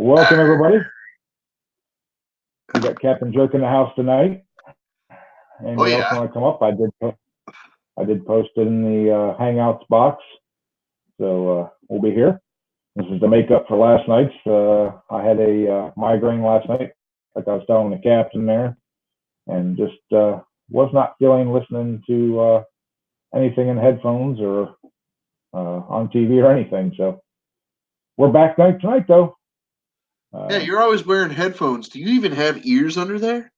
Welcome, everybody. We got Captain Jerk in the house tonight. Anybody else want to come up? I did post it in the Hangouts box, so we'll be here. This is the makeup for last night's. I had a migraine last night, like I was telling the captain there, and just was not feeling listening to anything in headphones or on TV or anything. So we're back tonight, though. Yeah, you're always wearing headphones. Do you even have ears under there?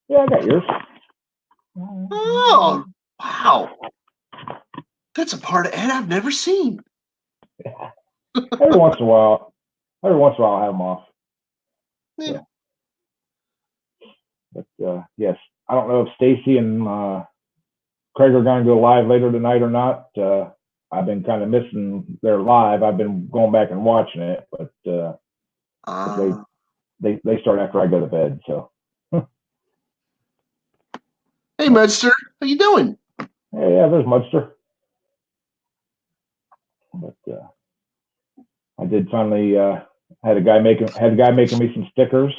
Yeah, I got ears. Oh, wow. That's a part of Ed I've never seen. Yeah. Every once in a while, I'll have them off. Yeah. So. But yes, I don't know if Stacy and Craig are going to go live later tonight or not. I've been kind of missing their live. I've been going back and watching it, but they start after I go to bed. So. Hey, Mudster, how you doing? Yeah, there's Mudster. But I did finally had a guy making me some stickers.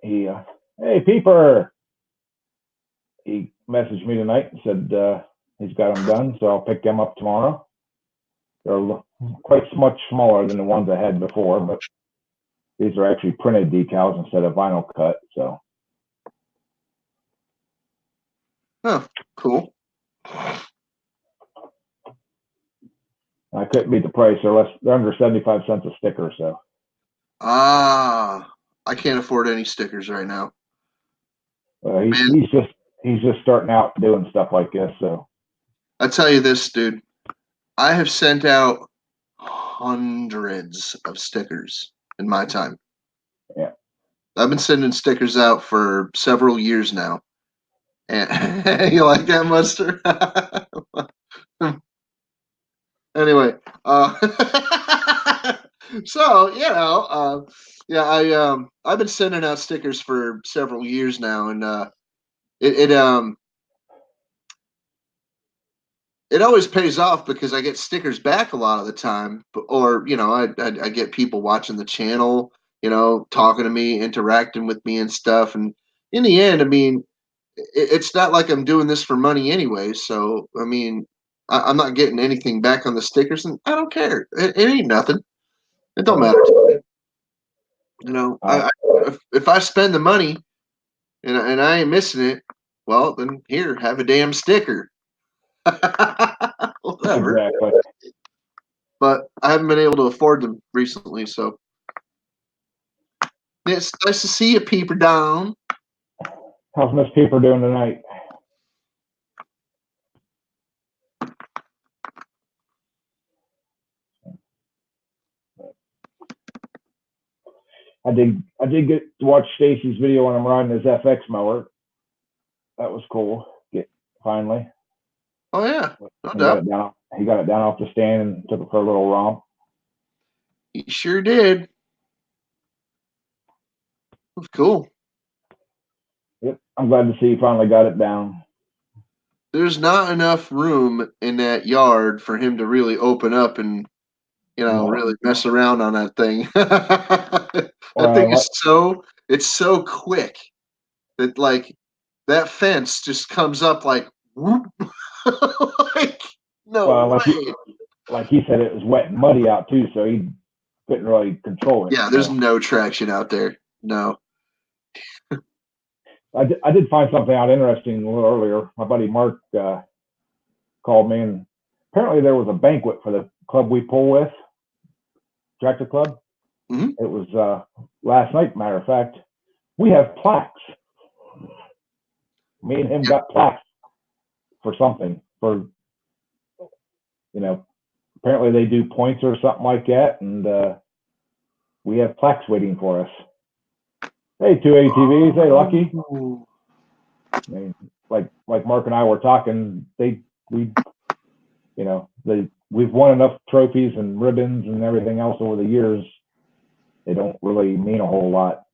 Hey Peeper, he messaged me tonight and said he's got them done, so I'll pick them up tomorrow. They're quite much smaller than the ones I had before, but these are actually printed decals instead of vinyl cut. So. Oh, cool. I couldn't beat the price. They're under 75 cents a sticker. So. I can't afford any stickers right now. He's just starting out doing stuff like this. So. I tell you this, dude. I have sent out hundreds of stickers in my time. Yeah. I've been sending stickers out for several years now. And you like that, Mustard? Anyway, so I've been sending out stickers for several years now, and it always pays off because I get stickers back a lot of the time, or I get people watching the channel, talking to me, interacting with me and stuff, and in the end, I mean, it's not like I'm doing this for money anyway. So I mean, I'm not getting anything back on the stickers, and I don't care. It ain't nothing. It don't matter to me. If I spend the money and I ain't missing it, well, then here, have a damn sticker. Whatever. Exactly. But I haven't been able to afford them recently, so it's nice to see you, Peeper Down. How's Miss Peeper doing tonight? I did get to watch Stacy's video when I'm riding his FX mower. That was cool. Finally. Oh yeah, no doubt. He got it down off the stand and took it for a little romp. He sure did. That's cool. Yep, I'm glad to see he finally got it down. There's not enough room in that yard for him to really open up and really mess around on that thing. That thing is it's so quick that like that fence just comes up like whoop. Like no way. Like he said, it was wet and muddy out too, so he couldn't really control it. Yeah, there's no traction out there. No. I did find something out interesting a little earlier. My buddy Mark called me, and apparently there was a banquet for the club we pull with, Tractor Club. Mm-hmm. It was last night, matter of fact. We have plaques. Me and him got plaques for something. Apparently they do points or something like that, and we have plaques waiting for us. Hey, 2 ATVs. Hey, Lucky. I mean, like Mark and I were talking, we've won enough trophies and ribbons and everything else over the years. They don't really mean a whole lot.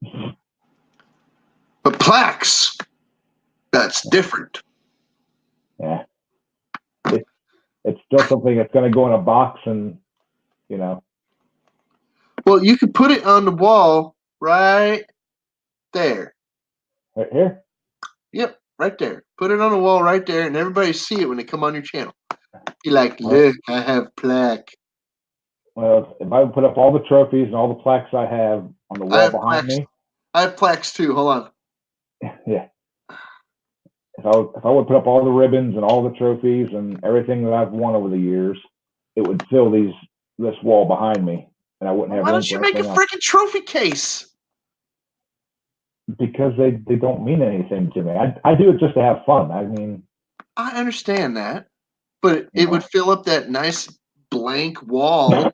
But plaques, that's different. Yeah. It's still something that's going to go in a box and, Well, you could put it on the wall right there. Right here? Yep, right there. Put it on the wall right there, and everybody see it when they come on your channel. Be like, look, I have plaque. Well, if I would put up all the trophies and all the plaques I have on the wall behind me. I have plaques too. Hold on. Yeah. If I would put up all the ribbons and all the trophies and everything that I've won over the years, it would fill this wall behind me, and I wouldn't have room for anything else. Why don't you make a freaking trophy case? Because they don't mean anything to me. I do it just to have fun. I mean, I understand that, but it would fill up that nice blank wall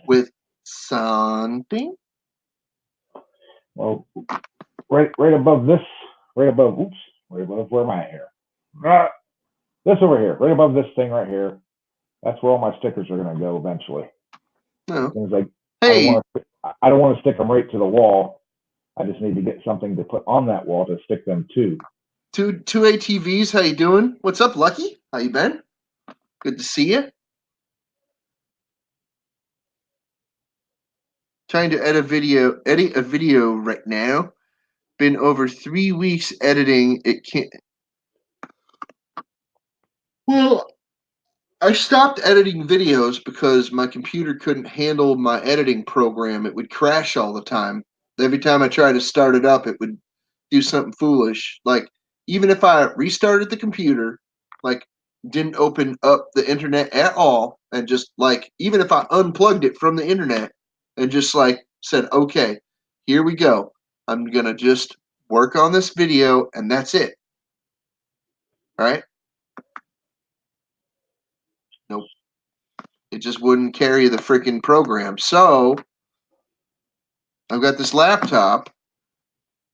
with something. Well, right above this, right above where am I here? This over here, right above this thing right here. That's where all my stickers are going to go eventually. No. Things like, hey, I don't want to stick them right to the wall. I just need to get something to put on that wall to stick them to. Two ATVs, how you doing? What's up, Lucky? How you been? Good to see you. Trying to edit a video right now. Been over 3 weeks editing. It can't. Well, I stopped editing videos because my computer couldn't handle my editing program. It would crash all the time. Every time I tried to start it up, it would do something foolish. Like, even if I restarted the computer, like, didn't open up the internet at all, and just, like, even if I unplugged it from the internet and just, like, said, okay, here we go. I'm going to just work on this video, and that's it. All right? Nope. It just wouldn't carry the freaking program. So I've got this laptop,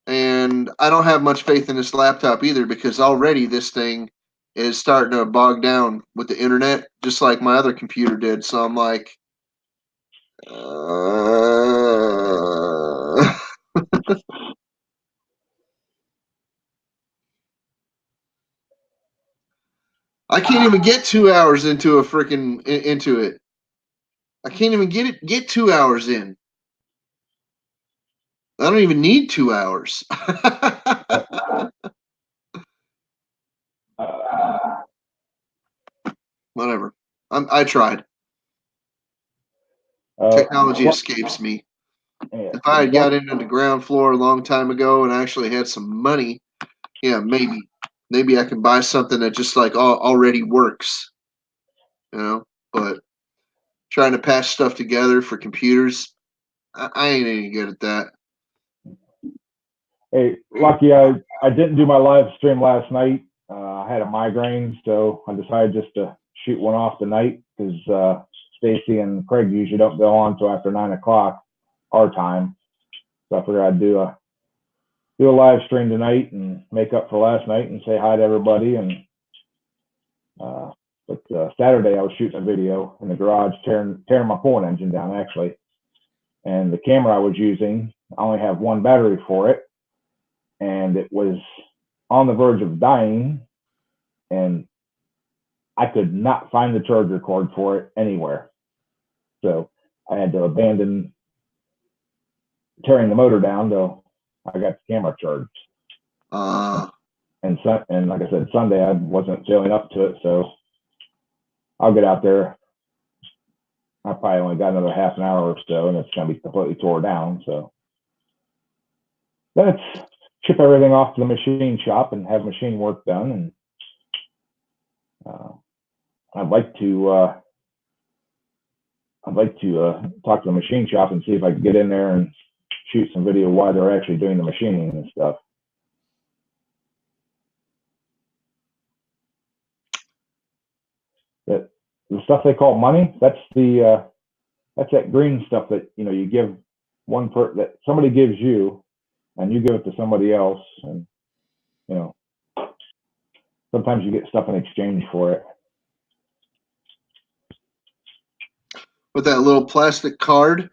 and I don't have much faith in this laptop either, because already this thing is starting to bog down with the internet, just like my other computer did. So I'm like, I can't even get 2 hours into it. I can't even get 2 hours in. I don't even need 2 hours. Whatever. I tried. Technology escapes me. If I had got into the ground floor a long time ago and actually had some money, yeah, maybe I can buy something that just like already works, you know. But trying to patch stuff together for computers, I ain't any good at that. Hey, Lucky, I didn't do my live stream last night. I had a migraine, so I decided just to shoot one off tonight because Stacy and Craig usually don't go on until after 9 o'clock our time. So I figured I'd do a live stream tonight and make up for last night and say hi to everybody. And but Saturday I was shooting a video in the garage, tearing my pulling engine down actually. And the camera I was using, I only have one battery for it, and it was on the verge of dying, and I could not find the charger cord for it anywhere. So I had to abandon tearing the motor down till I got the camera charged. And like I said, Sunday I wasn't feeling up to it, so I'll get out there. I probably only got another half an hour or so, and it's going to be completely tore down. So then it's ship everything off to the machine shop and have machine work done. And I'd like to talk to the machine shop and see if I can get in there and shoot some video while they're actually doing the machining and stuff. But the stuff they call money, that's that green stuff that you give that somebody gives you, and you give it to somebody else, and sometimes you get stuff in exchange for it. With that little plastic card?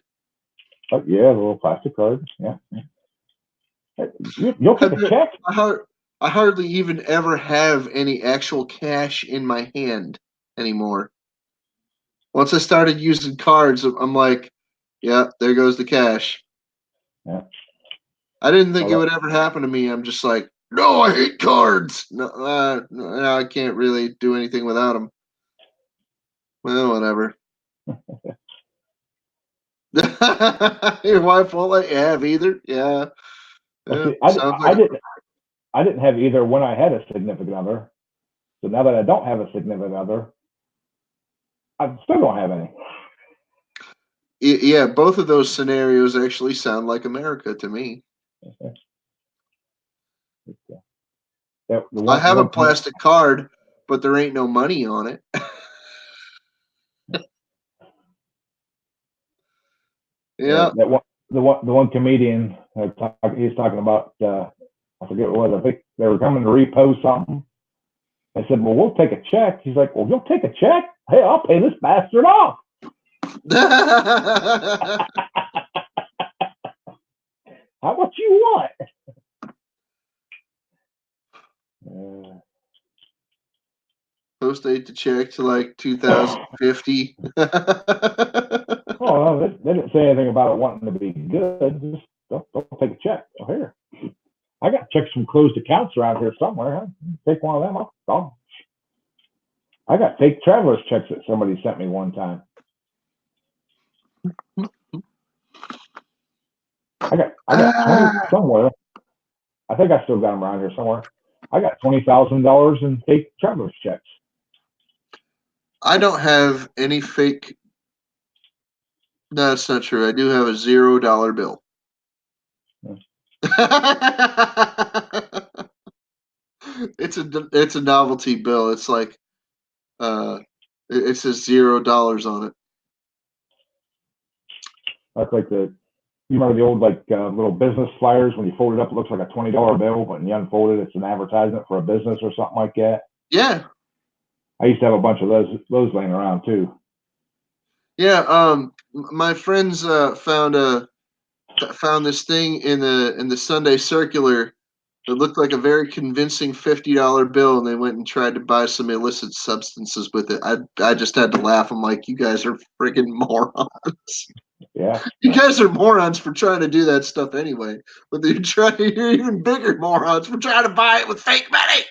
Oh, yeah, the little plastic card. Yeah. You'll take a check? I hardly even ever have any actual cash in my hand anymore. Once I started using cards, I'm like, Yeah, there goes the cash. Yeah. I didn't think it would ever happen to me. I'm just like, no, I hate cards. No, I can't really do anything without them. Well, whatever. Your wife won't let you have either. Yeah. See, I didn't have either when I had a significant other. So now that I don't have a significant other, I still don't have any. Yeah, both of those scenarios actually sound like America to me. I have a plastic card, but there ain't no money on it. Yeah. The one comedian, he's talking about, I forget what it was. I think they were coming to repost something. I said, well, we'll take a check. He's like, well, you'll take a check? Hey, I'll pay this bastard off. How much you want? Post-date the check to like 2050. Oh, they didn't say anything about it wanting to be good. Just don't take a check. Oh, here. I got checks from closed accounts around here somewhere. I'll take one of them. I got fake traveler's checks that somebody sent me one time. I got 20 somewhere. I think I still got them around here somewhere. I got $20,000 in fake traveler's checks. I don't have any fake. No, that's not true. I do have a $0 bill. It's a novelty bill. It's like it says $0 on it. That's like you remember the old little business flyers when you fold it up, it looks like a $20 bill, but when you unfold it, it's an advertisement for a business or something like that. Yeah. I used to have a bunch of those laying around too. Yeah. My friends found this thing in the Sunday Circular. It looked like a very convincing $50 bill, and they went and tried to buy some illicit substances with it. I just had to laugh. I'm like, you guys are friggin' morons. Yeah. You guys are morons for trying to do that stuff anyway. But you're even bigger morons for trying to buy it with fake money.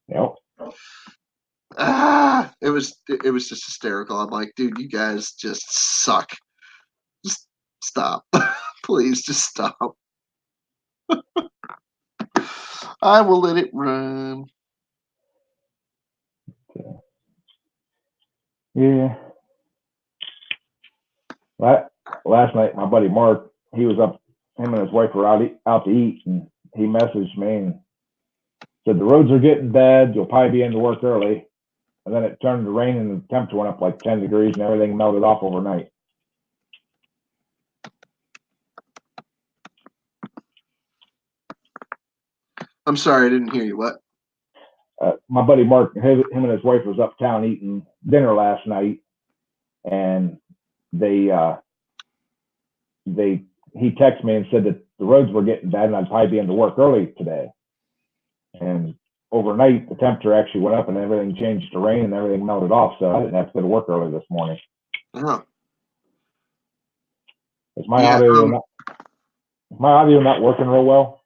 Yep. It was just hysterical. I'm like, dude, you guys just suck. Just stop. Please just stop. I will let it run. Yeah. Last night, my buddy Mark, he was up, him and his wife were out to eat, and he messaged me and said, the roads are getting bad. You'll probably be into work early. And then it turned to rain and the temperature went up like 10 degrees and everything melted off overnight. I'm sorry, I didn't hear you. What? My buddy Mark, him and his wife was uptown eating dinner last night, and he texted me and said that the roads were getting bad and I'd probably be into work early today. And overnight, the temperature actually went up and everything changed to rain and everything melted off, so I didn't have to go to work early this morning. Uh-huh. Is my audio not working real well?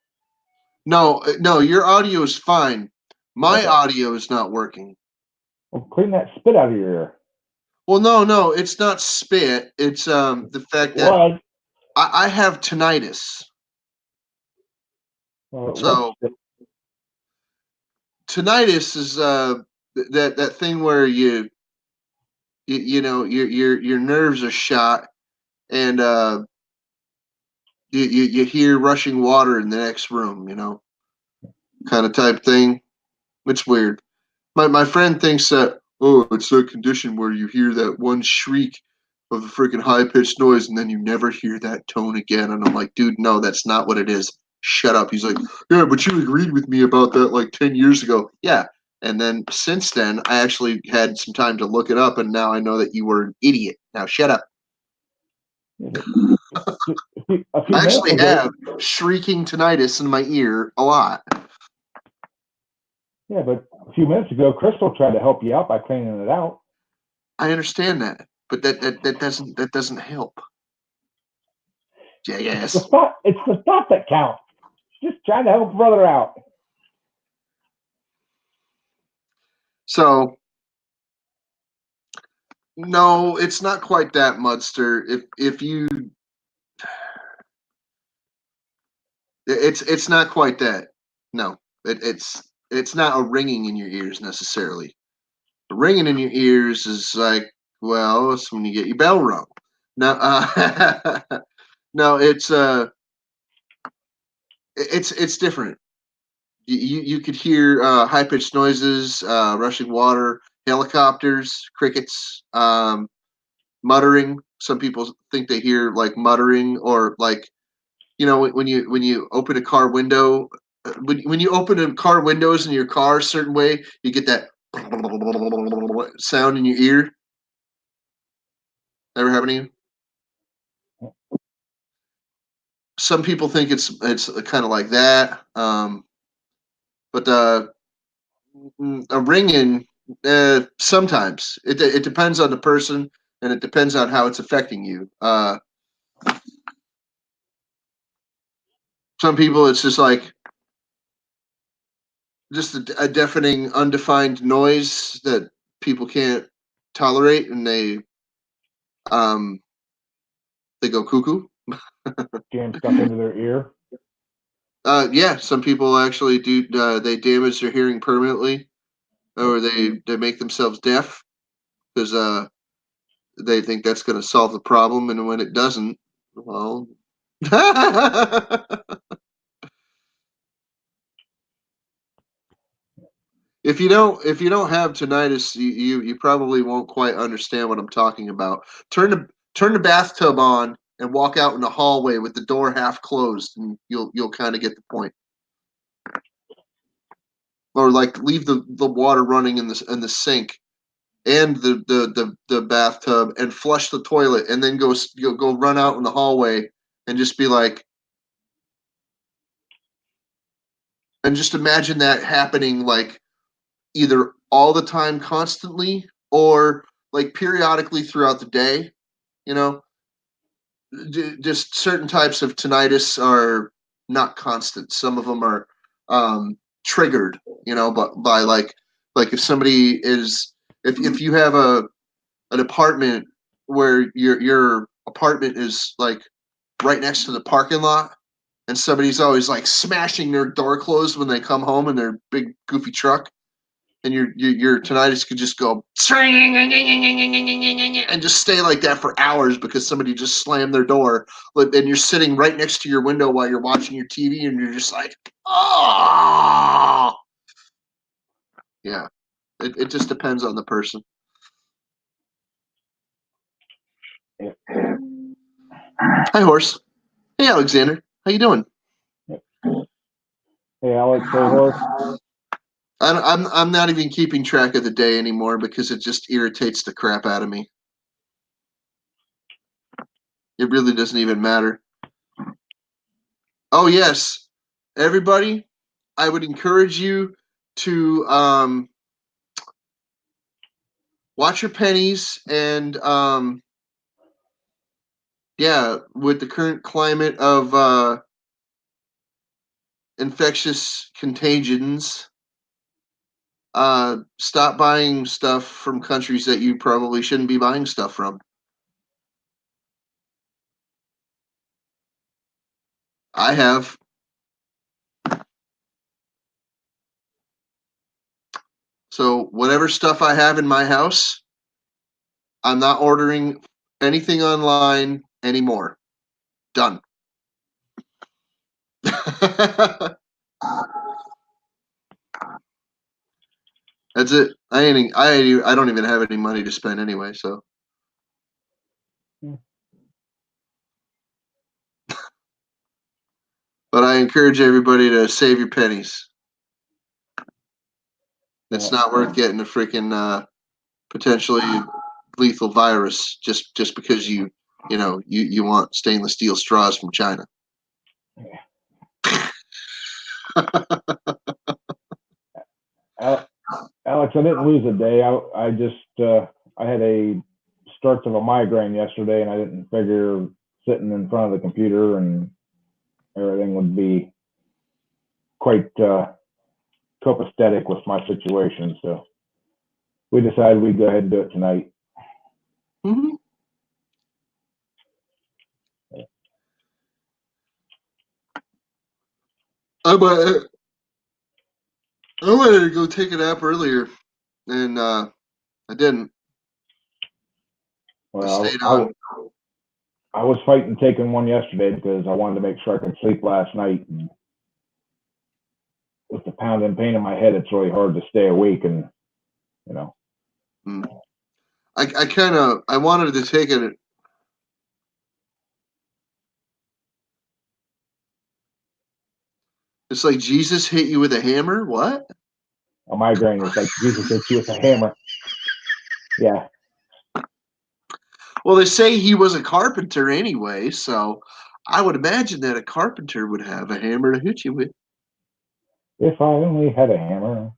No, your audio is fine. My audio is not working. Well, clean that spit out of your ear. Well, no, it's not spit. It's the fact that I have tinnitus. So tinnitus is that thing where you know your nerves are shot and you hear rushing water in the next room, kind of type thing. It's weird. My friend thinks that, oh, it's a condition where you hear that one shriek of a freaking high-pitched noise and then you never hear that tone again. And I'm like, dude, no, that's not what it is. Shut up. He's like, yeah, but you agreed with me about that like 10 years ago. Yeah. And then since then, I actually had some time to look it up, and now I know that you were an idiot. Now shut up. I actually have shrieking tinnitus in my ear a lot. Yeah, but a few minutes ago, Crystal tried to help you out by cleaning it out. I understand that, but that doesn't help. Jackass. It's the thought that counts. Just trying to help a brother out. So, no, it's not quite that, Mudster. If you, it's not quite that. No, it's not a ringing in your ears necessarily. The ringing in your ears is like, well, it's when you get your bell rung. No, no, it's different. You could hear high pitched noises, rushing water, helicopters, crickets, muttering. Some people think they hear like muttering, or like, you know, when you open a car window, when you open a car windows in your car a certain way, you get that sound in your ear. Ever happen to you? Some people think it's kind of like that, but a ringing, sometimes it depends on the person, and it depends on how it's affecting you. Some people, it's just like just a deafening, undefined noise that people can't tolerate, and they go cuckoo. Jam stuff into their ear. Yeah, some people actually do. They damage their hearing permanently, or they make themselves deaf because they think that's going to solve the problem, and when it doesn't, well. If you don't have tinnitus, you probably won't quite understand what I'm talking about. Turn the bathtub on and walk out in the hallway with the door half closed, and you'll kind of get the point. Or like leave the water running in the sink and the bathtub, and flush the toilet, and then go run out in the hallway and just be like, and just imagine that happening like either all the time constantly, or like periodically throughout the day. You know, just certain types of tinnitus are not constant. Some of them are triggered, you know, but by like if somebody is, if you have an apartment where your apartment is like right next to the parking lot, and somebody's always like smashing their door closed when they come home in their big goofy truck, and your tinnitus could just go and just stay like that for hours because somebody just slammed their door, and you're sitting right next to your window while you're watching your TV, and you're just like, oh, yeah. It just depends on the person. Yeah. Hi, horse. Hey, Alexander. How you doing? Hey, Alex. Hey, horse. I'm not even keeping track of the day anymore because it just irritates the crap out of me. It really doesn't even matter. Oh yes, everybody, I would encourage you to watch your pennies, and yeah, with the current climate of infectious contagions, stop buying stuff from countries that you probably shouldn't be buying stuff from. I have. So whatever stuff I have in my house, I'm not ordering anything online anymore. Done. That's it. I don't even have any money to spend anyway, so. But I encourage everybody to save your pennies. It's not worth getting a freaking potentially lethal virus just because you want stainless steel straws from China. Alex, I didn't lose a day. I just I had a starts of a migraine yesterday, and I didn't figure sitting in front of the computer and everything would be quite copacetic with my situation. So we decided we'd go ahead and do it tonight. Mm-hmm. I wanted to go take a nap earlier, and I didn't. Well, I was fighting taking one yesterday because I wanted to make sure I could sleep last night. And with the pounding pain in my head, it's really hard to stay awake, and you know. I wanted to take it. It's like Jesus hit you with a hammer. What? A migraine is like Jesus hit you with a hammer. Yeah. Well, they say he was a carpenter anyway, so I would imagine that a carpenter would have a hammer to hit you with. If I only had a hammer.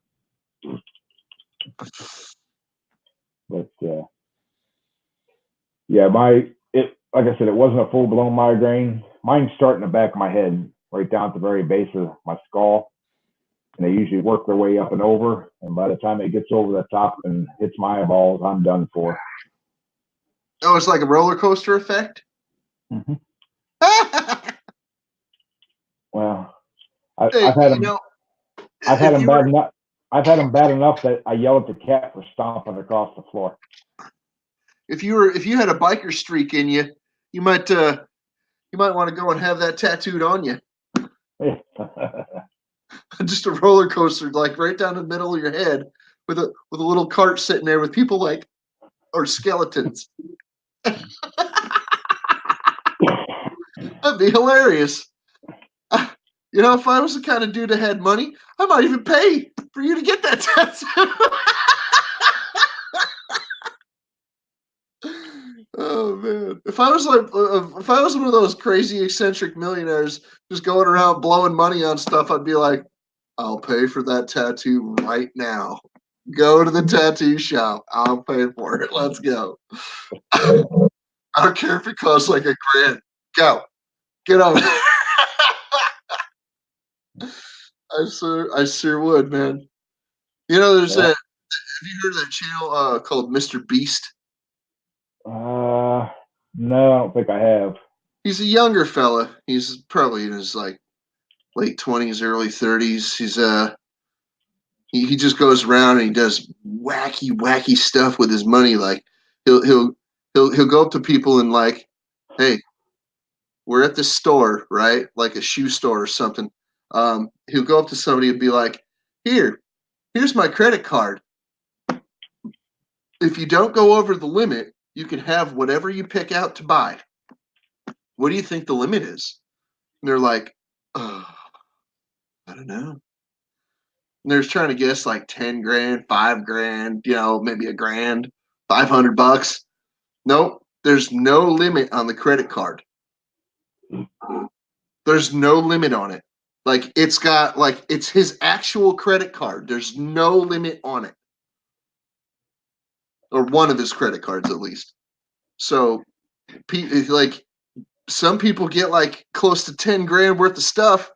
But yeah, like I said, it wasn't a full blown migraine. Mine's starting the back of my head, right down at the very base of my skull. And they usually work their way up and over. And by the time it gets over the top and hits my eyeballs, I'm done for. Oh, it's like a roller coaster effect? Mm-hmm. Well, I've had them bad enough. I've had them bad enough that I yell at the cat for stomping across the floor. If you had a biker streak in you, you might want to go and have that tattooed on you. Just a roller coaster, like right down the middle of your head, with a little cart sitting there with people like, or skeletons. That'd be hilarious. If I was the kind of dude that had money, I might even pay for you to get that tattoo. Oh man! If I was one of those crazy eccentric millionaires just going around blowing money on stuff, I'd be like, I'll pay for that tattoo right now. Go to the tattoo shop. I'll pay for it. Let's go. I don't care if it costs like $1,000. Go. Get over there. I sure would, man. There's that. Have you heard of that channel called Mr. Beast? No, I don't think I have. He's a younger fella. He's probably in his like late 20s, early 30s. He just goes around and he does wacky stuff with his money. Like he'll go up to people and like, hey, we're at this store, right? Like a shoe store or something. He'll go up to somebody and be like, here's my credit card. If you don't go over the limit, you can have whatever you pick out to buy. What do you think the limit is? And they're like, oh, I don't know. And they're trying to guess like 10 grand, 5 grand, maybe $1,000, $500. Nope. There's no limit on the credit card. There's no limit on it. Like it's his actual credit card. There's no limit on it. Or one of his credit cards at least. So like some people get like close to 10 grand worth of stuff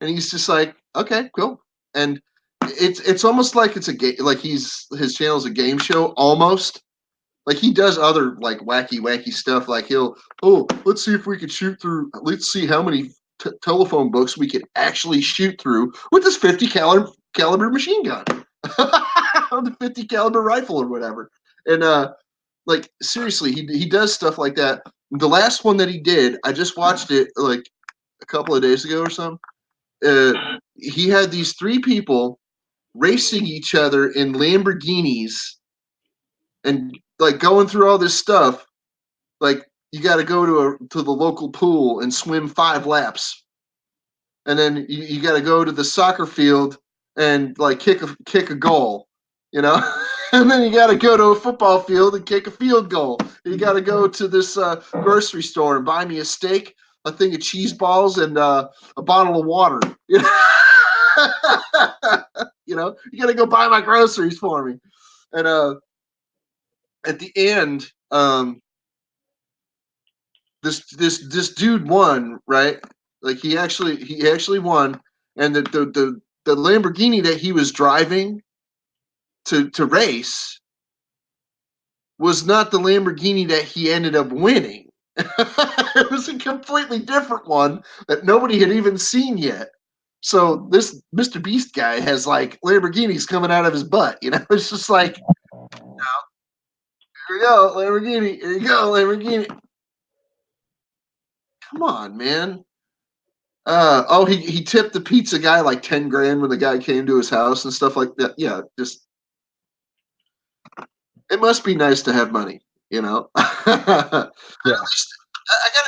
and he's just like, okay, cool. And it's almost like it's a game, like his channel's a game show almost. Like he does other like wacky stuff. Like let's see if we could shoot through. Let's see how many telephone books we could actually shoot through with this 50 caliber machine gun, the 50 caliber rifle or whatever. And like seriously, he does stuff like that. The last one that he did, I just watched it like a couple of days ago or something. He had these 3 people racing each other in Lamborghinis and like going through all this stuff. Like you got to go to the local pool and swim 5 laps, and then you got to go to the soccer field and like kick a goal, and then you got to go to a football field and kick a field goal. You got to go to this grocery store and buy me a steak, a thing of cheese balls, and a bottle of water. You got to go buy my groceries for me. And at the end, this dude won, right? Like he actually won, and the Lamborghini that he was driving to race was not the Lamborghini that he ended up winning. It was a completely different one that nobody had even seen yet. So this Mr. Beast guy has like Lamborghinis coming out of his butt. It's just like, here we go, Lamborghini. Here you go, Lamborghini. Come on, man. He tipped the pizza guy like 10 grand when the guy came to his house and stuff like that. Yeah, just it must be nice to have money. Yeah. I gotta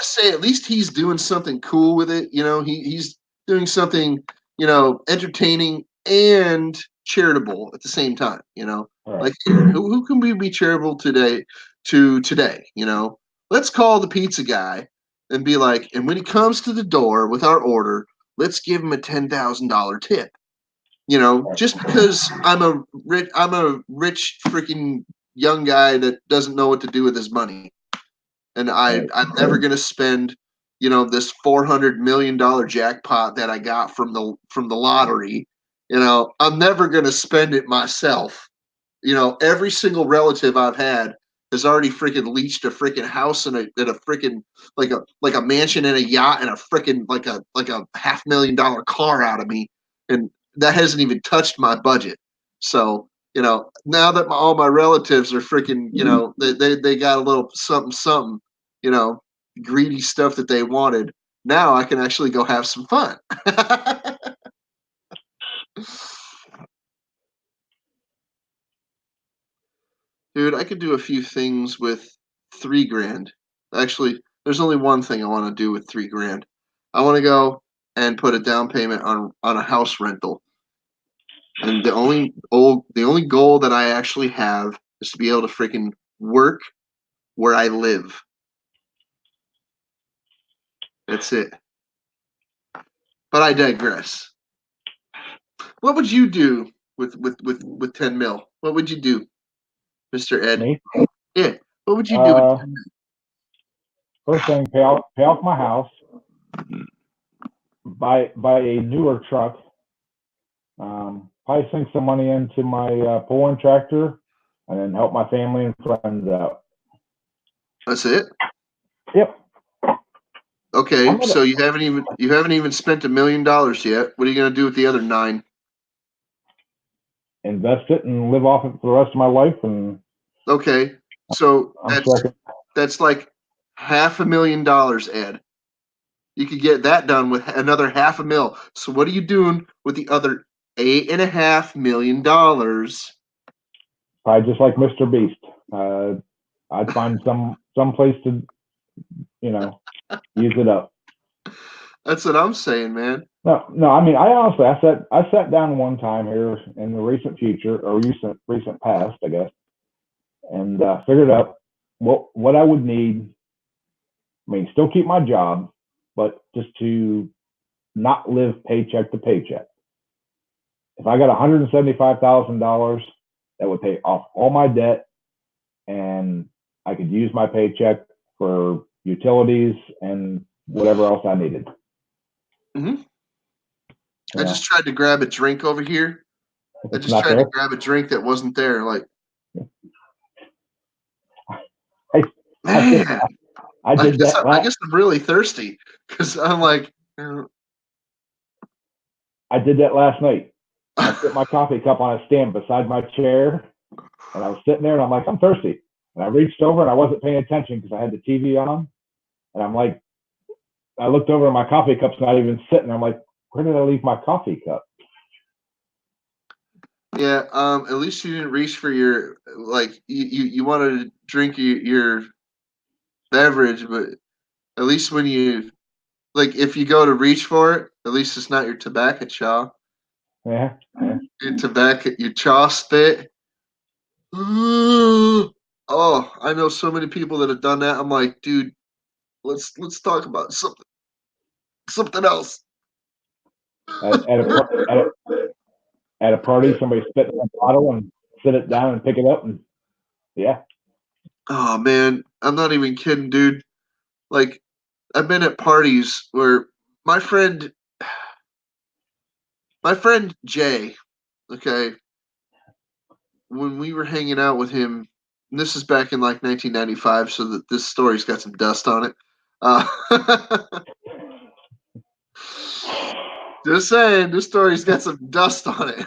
say, at least he's doing something cool with it. He's doing something, entertaining and charitable at the same time. Right. Like who can we be charitable today? Let's call the pizza guy and be like, and when he comes to the door with our order, let's give him a $10,000 tip. Just because I'm a rich freaking young guy that doesn't know what to do with his money, and I'm never gonna spend, this $400 million jackpot that I got from the lottery. I'm never gonna spend it myself. Every single relative I've had has already freaking leached a freaking house and a freaking like a mansion and a yacht and a freaking like a $500,000 car out of me, and that hasn't even touched my budget. So now that all my relatives are freaking, they got a little something, greedy stuff that they wanted. Now I can actually go have some fun. Dude, I could do a few things with 3 grand. Actually, there's only one thing I want to do with 3 grand. I want to go and put a down payment on a house rental. And the only goal that I actually have is to be able to freaking work where I live. That's it. But I digress. What would you do with 10 mil? What would you do, Mr. Ed? Me? Yeah. What would you do with 10 mil? First thing, pay off my house, buy a newer truck, probably sink some money into my pulling tractor, and then help my family and friends out. That's it? Yep. Okay, so you haven't even spent $1 million yet. What are you gonna do with the other 9? Invest it and live off it for the rest of my life. And okay, so that's like $500,000, Ed. You could get that done with another $500,000. So what are you doing with the other $8.5 million? Probably just like Mr. Beast. I'd find some place to, use it up. That's what I'm saying, man. No. I mean, I sat down one time here in the recent future or recent past, I guess, and figured out what I would need. I mean, still keep my job, but just to not live paycheck to paycheck. If I got $175,000, that would pay off all my debt, and I could use my paycheck for utilities and whatever else I needed. Mm-hmm. I just tried to grab a drink over here. I just tried to grab a drink that wasn't there. Like, man, I guess I'm really thirsty because I'm like. I did that last night. I put my coffee cup on a stand beside my chair, and I was sitting there, and I'm like, I'm thirsty. And I reached over, and I wasn't paying attention because I had the TV on, and I'm like, I looked over, and my coffee cup's not even sitting. I'm like, where did I leave my coffee cup? Yeah, at least you didn't reach for your, like, you wanted to drink your beverage, but at least when you, like, if you go to reach for it, at least it's not your tobacco chaw. Yeah. Your tobacco, your chaw spit. Oh, I know so many people that have done that. I'm like, dude, let's talk about something else. At a party, somebody spit in a bottle and sit it down and pick it up, and yeah. Oh man, I'm not even kidding, dude. Like I've been at parties where my friend Jay, okay, when we were hanging out with him, and this is back in like 1995, so that this story's got some dust on it. Just saying, this story's got some dust on it.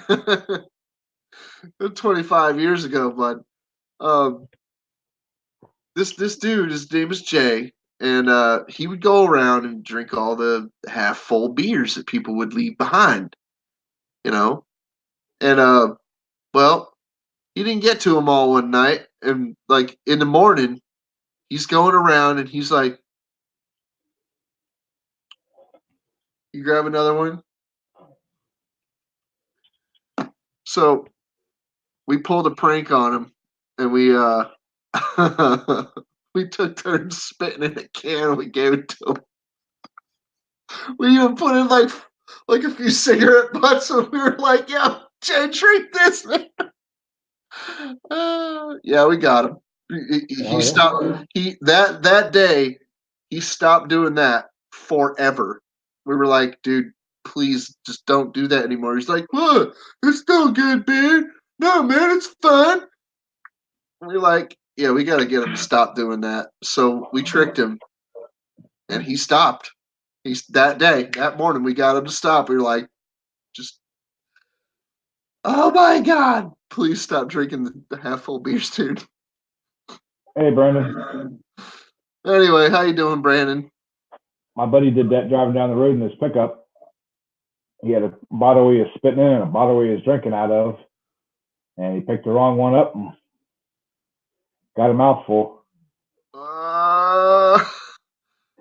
25 years ago, bud. This dude, his name is Jay, and he would go around and drink all the half full beers that people would leave behind, you know. And well, he didn't get to them all one night, and like in the morning, he's going around and he's like, "You grab another one." So we pulled a prank on him, and we we took turns spitting in a can and we gave it to him. We even put in like a few cigarette butts, and we were like, "Yo, Jay, drink this, man." Yeah, we got him. He stopped. That day he stopped doing that forever. We were like, "Dude, please just don't do that anymore." He's like, "What? It's still good beer. No, man, it's fun." We're like, "Yeah, we got to get him to stop doing that." So we tricked him, and he stopped. He's that morning, we got him to stop. We were like, "Just, oh my God, please stop drinking the half full beers, dude." Hey, Brandon. Anyway, how you doing, Brandon? My buddy did that driving down the road in his pickup. He had a bottle he was spitting in and a bottle he was drinking out of, and he picked the wrong one up and got a mouthful.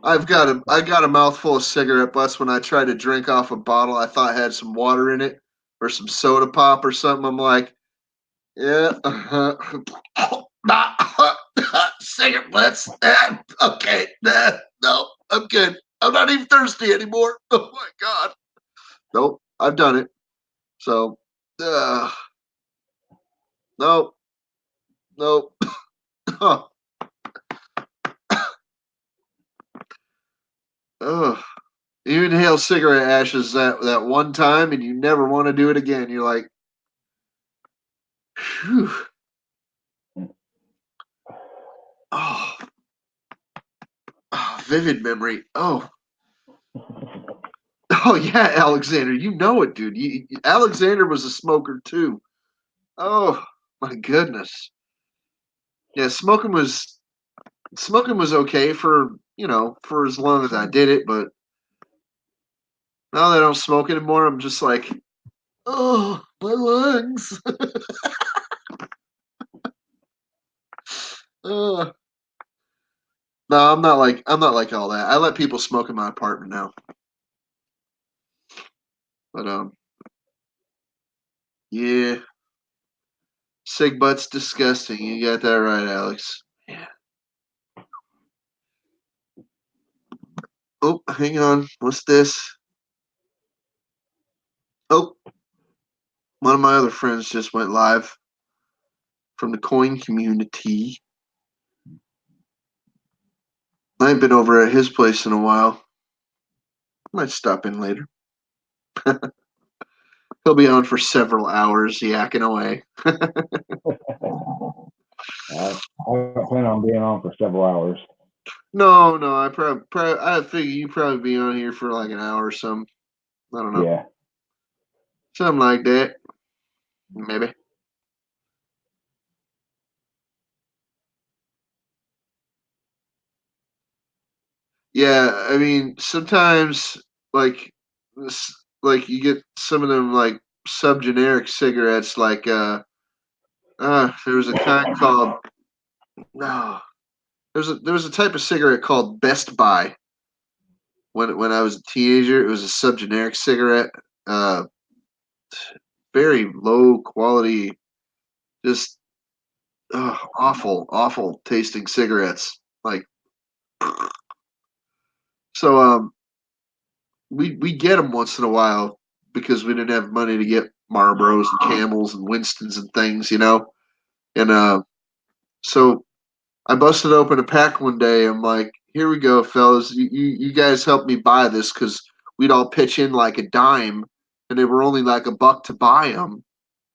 I got a mouthful of cigarette butts when I tried to drink off a bottle I thought had some water in it or some soda pop or something. I'm like, yeah, cigarette butts. Okay, no, I'm good. I'm not even thirsty anymore. Oh my God. Nope, I've done it. So, nope, nope. Ugh. You inhale cigarette ashes that one time, and you never want to do it again. You're like, whew. Oh, vivid memory. Oh, yeah, Alexander. You know it, dude. Alexander was a smoker too. Oh my goodness. Yeah, smoking was okay for for as long as I did it, but now that I don't smoke anymore, I'm just like, oh, my lungs. No, I'm not like all that. I let people smoke in my apartment now. But yeah, cig butt's disgusting. You got that right, Alex. Yeah. Oh, hang on. What's this? Oh, one of my other friends just went live from the coin community. I ain't been over at his place in a while. Might stop in later. He'll be on for several hours yakking away. I don't plan on being on for several hours. No, I I figure you probably be on here for like an hour or something. I don't know. Yeah. Something like that. Maybe. Yeah, I mean, sometimes like like you get some of them like sub-generic cigarettes like there was a kind called no there was a type of cigarette called Best Buy when I was a teenager. It was a sub-generic cigarette, uh very low quality, just awful tasting cigarettes. Like, so we get them once in a while because we didn't have money to get Marlboros and Camels and Winstons and things, and so I busted open a pack one day. I'm like, here we go, fellas. You guys helped me buy this because we'd all pitch in like a dime, and they were only like $1 to buy them,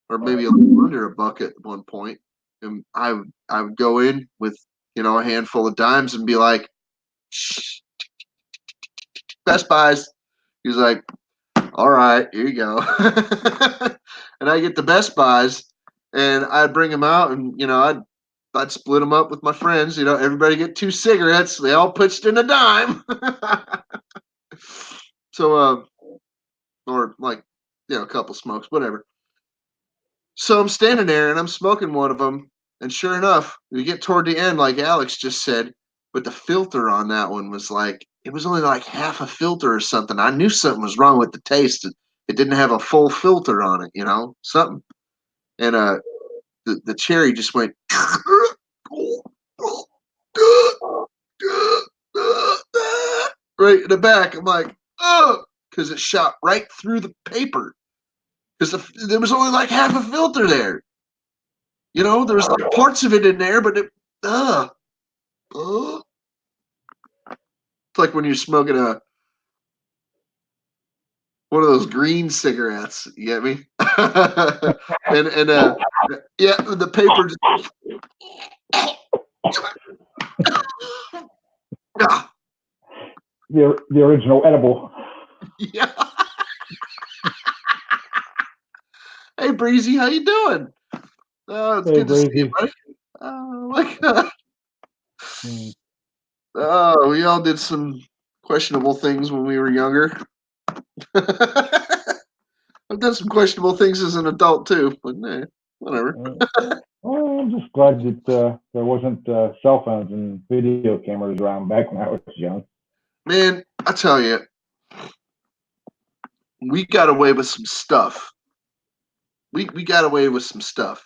or maybe a little under $1 at one point. And I would go in with a handful of dimes and be like, Best Buys. He's like, all right, here you go. And I get the Best Buys, and I'd bring them out, and I'd split them up with my friends. Everybody get 2 cigarettes. They all pitched in a dime. So, or like, a couple smokes, whatever. So I'm standing there and I'm smoking one of them, and sure enough, we get toward the end, like Alex just said, but the filter on that one was like, it was only like half a filter or something. I knew something was wrong with the taste. It didn't have a full filter on it, something. And the cherry just went right in the back. I'm like, oh, because it shot right through the paper. Because there was only like half a filter there. There was like parts of it in there, but it's like when you're smoking one of those green cigarettes. You get me? and yeah, the paper just the original edible. Yeah. Hey, Breezy, how you doing? Oh, it's good Breezy. to see you, buddy. Oh my God. Oh, we all did some questionable things when we were younger. I've done some questionable things as an adult too, but whatever. Well, I'm just glad that there wasn't cell phones and video cameras around back when I was young. Man, I tell you, we got away with some stuff. We got away with some stuff.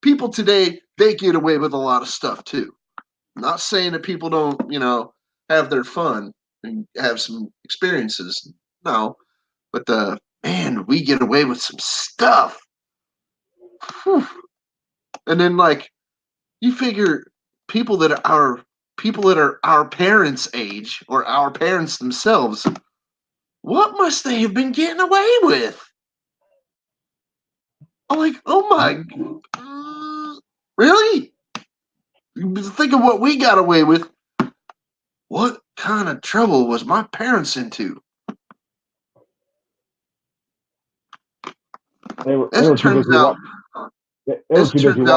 People today, they get away with a lot of stuff too. I'm not saying that people don't, have their fun and have some experiences. No, but man, we get away with some stuff. Whew. And then, like, you figure people that are our parents' age or our parents themselves, what must they have been getting away with? I'm like, oh my, really? Think of what we got away with. What kind of trouble was my parents into? As it turns out,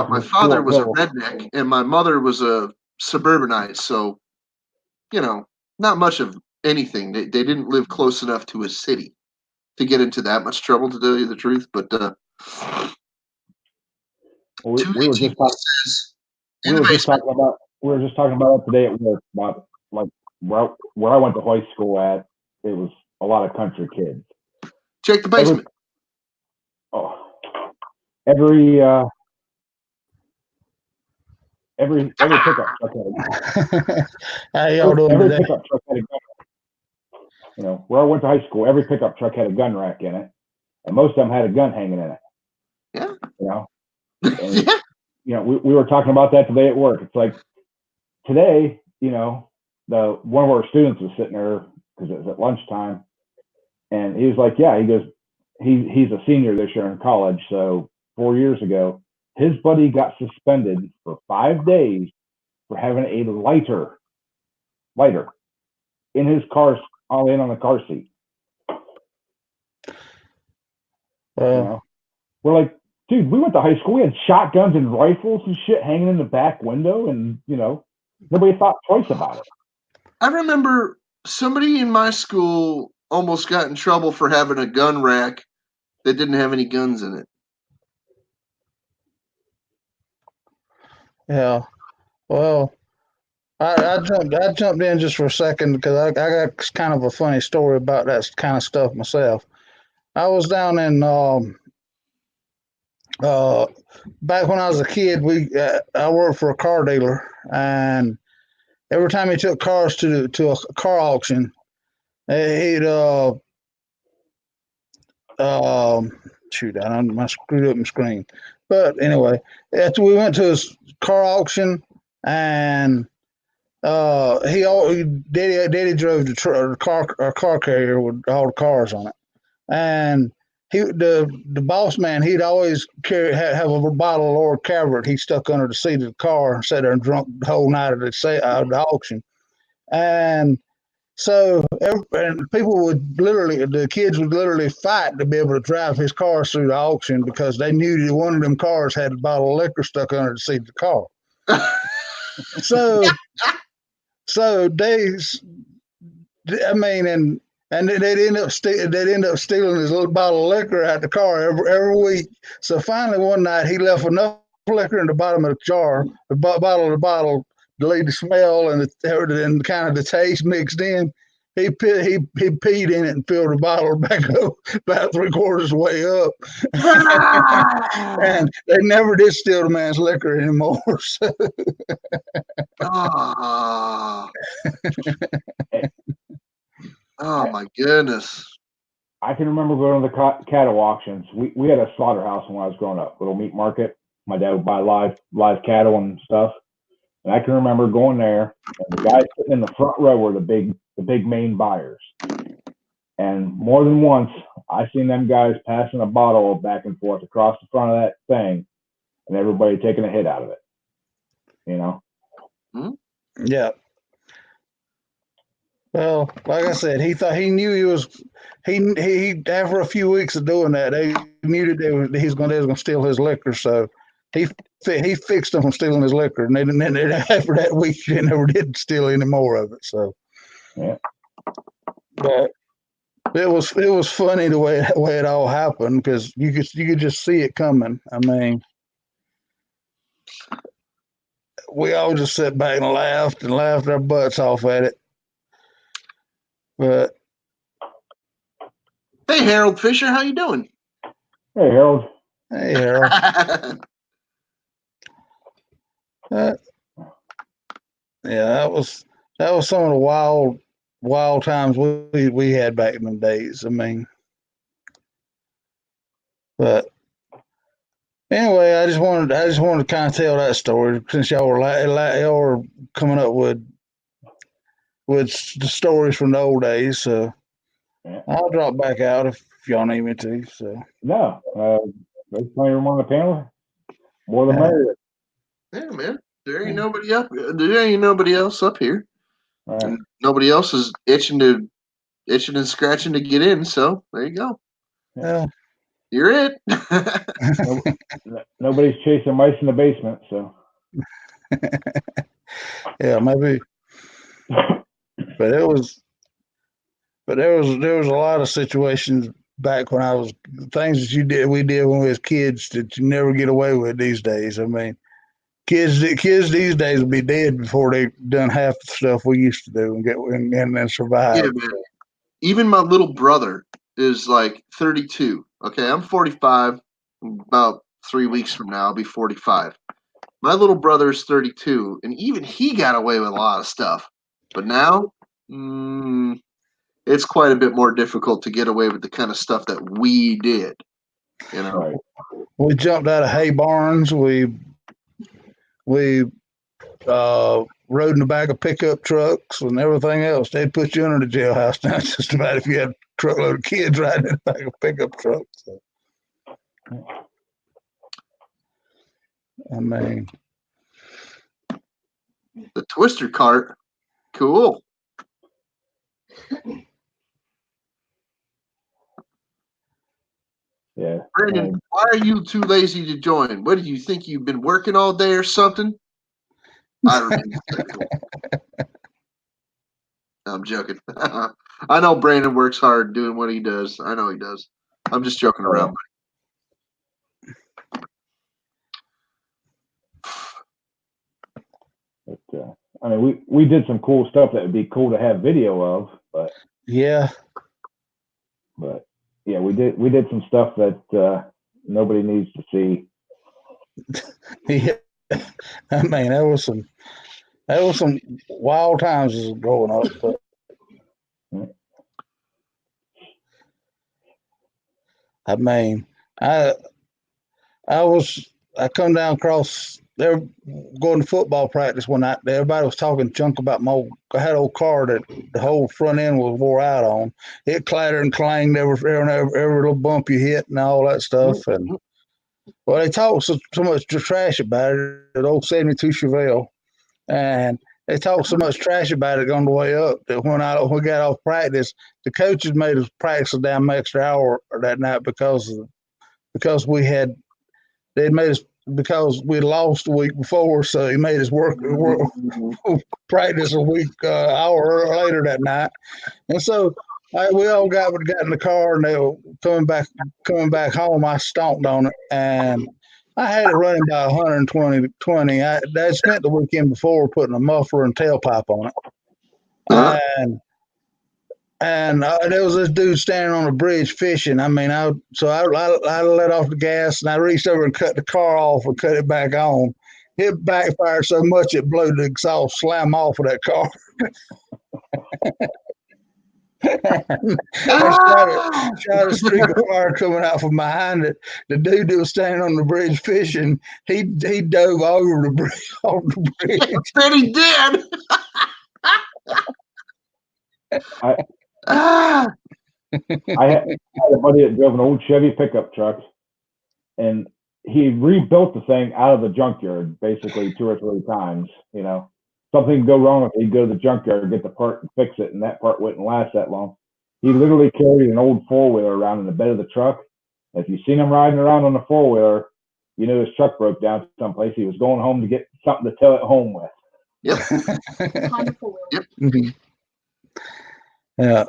my father was a redneck and my mother was a suburbanite. So, not much of anything. They didn't live close enough to a city to get into that much trouble, to tell you the truth. But we were just talking about it today at work about like where I went to high school at. It was a lot of country kids. Check the basement. Every pickup truck had a gun. Where I went to high school, every pickup truck had a gun rack in it, and most of them had a gun hanging in it. Yeah. And, we were talking about that today at work. It's like today, one of our students was sitting there because it was at lunchtime, and he was like, "Yeah," he goes, he's a senior this year in college, so 4 years ago, his buddy got suspended for 5 days for having a lighter in his car, all in on the car seat. We're like, dude, we went to high school. We had shotguns and rifles and shit hanging in the back window, and nobody thought twice about it. I remember somebody in my school almost got in trouble for having a gun rack that didn't have any guns in it. Yeah. Well, I jumped in just for a second because I got kind of a funny story about that kind of stuff myself. I was down in back when I was a kid. I worked for a car dealer, and every time he took cars to a car auction, he'd shoot, I screwed up my screen. But anyway, after we went to his car auction, and Daddy drove the car carrier with all the cars on it, and the boss man, he'd always have a bottle of Lord Calvert he stuck under the seat of the car and sat there and drunk the whole night of the auction. And so and people would literally, the kids would literally fight to be able to drive his cars through the auction because they knew that one of them cars had a bottle of liquor stuck under the seat of the car. So and they'd end up stealing his little bottle of liquor out the car every week. So finally one night he left enough liquor in the bottom of the jar, the bottle to leave the smell and kind of the taste mixed in. He peed in it and filled the bottle back up about 3/4 of the way up. And they never did steal the man's liquor anymore. So. Oh my goodness. I can remember going to the cattle auctions. We had a slaughterhouse when I was growing up, little meat market. My dad would buy live cattle and stuff. And I can remember going there, and the guys sitting in the front row were the big main buyers. And more than once, I seen them guys passing a bottle back and forth across the front of that thing, and everybody taking a hit out of it. You know? Yeah. Well, like I said, he knew he after a few weeks of doing that, they knew that they was going to steal his liquor. So he fixed them from stealing his liquor, and then after that week, they never did steal any more of it. So, yeah. But it was funny the way it all happened because you could just see it coming. I mean, we all just sat back and laughed our butts off at it. But hey, Harold Fisher, how you doing? Hey, Harold. Hey, Harold. Yeah, that was some of the wild times we had back in the days. I mean, but anyway, I just wanted to kind of tell that story since y'all were coming up with the stories from the old days. So yeah. I'll drop back out if y'all need me to. So no, there's plenty of room on the panel. More than merrier. Yeah, man. There ain't nobody up. There ain't nobody else up here. Right. And nobody else is itching and scratching to get in. So there you go. Yeah. You're it. Nobody's chasing mice in the basement, so. Yeah, maybe. But there was a lot of situations back when things that we did when we was kids that you never get away with these days. I mean, kids these days would be dead before they done half the stuff we used to do and then survive. Yeah, man. Even my little brother is like 32. Okay, I'm 45. About 3 weeks from now, I'll be 45. My little brother is 32, and even he got away with a lot of stuff. But now, it's quite a bit more difficult to get away with the kind of stuff that we did. You know, right. We jumped out of hay barns. We rode in the back of pickup trucks and everything else. They'd put you under the jailhouse now just about if you had a truckload of kids riding in the back of pickup trucks. So. I mean, the twister cart, cool. Yeah. Brandon, why are you too lazy to join? What do you think? You've been working all day or something? I don't know. I'm joking. I know Brandon works hard doing what he does. I know he does. I'm just joking around. But, I mean, we did some cool stuff that would be cool to have video of, but yeah. But yeah, we did some stuff that nobody needs to see. Yeah. I mean, that was some wild times as growing up. But I mean, I was I come down across. They're going to football practice one night. Everybody was talking junk about my. I had an old car that the whole front end was wore out on. It clattered and clanged every little bump you hit and all that stuff. And well, they talked so much trash about it. The old '72 Chevelle, and they talked so much trash about it on the way up that when we got off practice, the coaches made us practice a damn extra hour that night because they'd made us because we lost the week before, so he made us work practice a week hour later that night, and so we all got in the car and they were coming back home. I stomped on it and I had it running by 120. I spent the weekend before putting a muffler and tailpipe on it, and there was this dude standing on the bridge fishing. I mean, I let off the gas and I reached over and cut the car off and cut it back on. It backfired so much it blew the exhaust slam off of that car. I shot a streak of fire coming out from behind it. The dude that was standing on the bridge fishing, he dove over the bridge. Off the bridge. And he did. I had a buddy that drove an old Chevy pickup truck, and he rebuilt the thing out of the junkyard basically 2 or 3 times. You know, something would go wrong if he'd go to the junkyard, get the part and fix it, and that part wouldn't last that long. He literally carried an old 4-wheeler around in the bed of the truck. If you seen him riding around on the 4-wheeler, you know his truck broke down someplace. He was going home to get something to tow it home with. Yep. Yep. Mm-hmm. Yeah.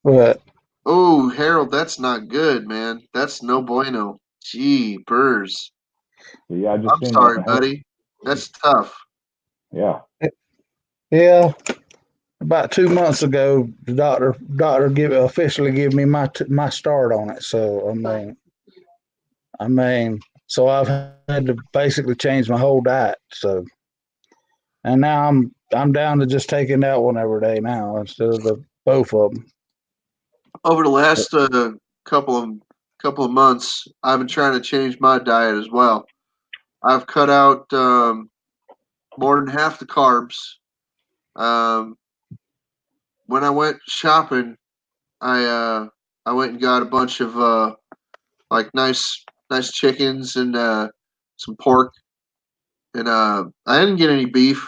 But oh, Harold, that's not good, man. That's no bueno. Jeepers. Yeah, I'm sorry, buddy. That's tough. Yeah. Yeah. About 2 months ago, the doctor officially gave me my start on it. So I mean, so I've had to basically change my whole diet. So, and now I'm down to just taking that one every day now instead of the both of them. Over the last couple of months, I've been trying to change my diet as well. I've cut out more than half the carbs. When I went shopping, I went and got a bunch of like nice chickens and some pork, and I didn't get any beef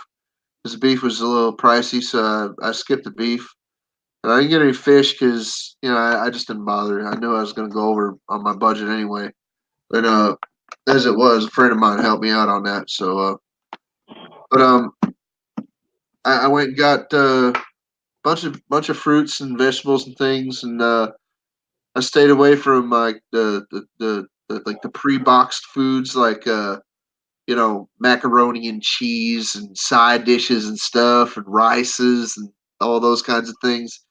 because the beef was a little pricey, so I skipped the beef. And I didn't get any fish because I just didn't bother. I knew I was going to go over on my budget anyway. But as it was, a friend of mine helped me out on that. So, I went and got bunch of fruits and vegetables and things, and I stayed away from like the pre-boxed foods like macaroni and cheese and side dishes and stuff and rices and all those kinds of things,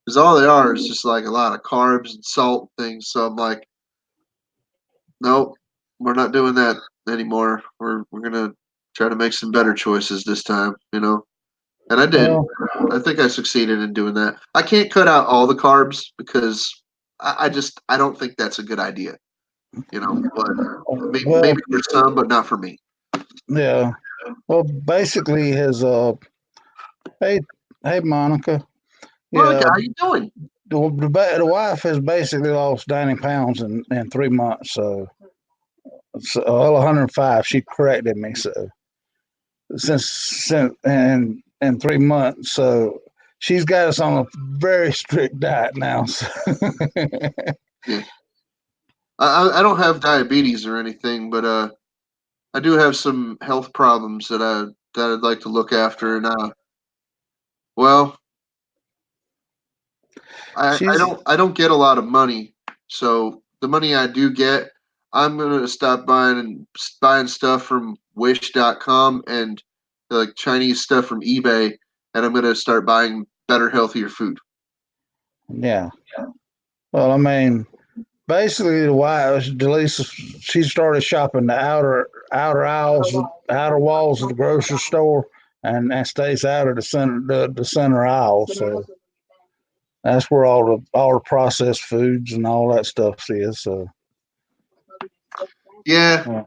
because all they are is just like a lot of carbs and salt and things. So I'm like, nope, we're not doing that anymore. We're gonna try to make some better choices this time, And I did. I think I succeeded in doing that. I can't cut out all the carbs because I don't think that's a good idea. But maybe for some, but not for me. Yeah. Well, basically, his hey Monica. Monica, how you doing? The wife has basically lost 90 pounds in 3 months. So 105. She corrected me. So since in 3 months, so she's got us on a very strict diet now. So. Yeah. I don't have diabetes or anything, but I do have some health problems that I'd like to look after, and I don't get a lot of money, so the money I do get, I'm gonna stop buying stuff from Wish.com and like Chinese stuff from eBay, and I'm gonna start buying better, healthier food. Yeah. Well, I mean, basically, the wife, Delisa, she started shopping the outer walls of the grocery store, and stays out of the center aisle. So that's where all the processed foods and all that stuff is. So Yeah.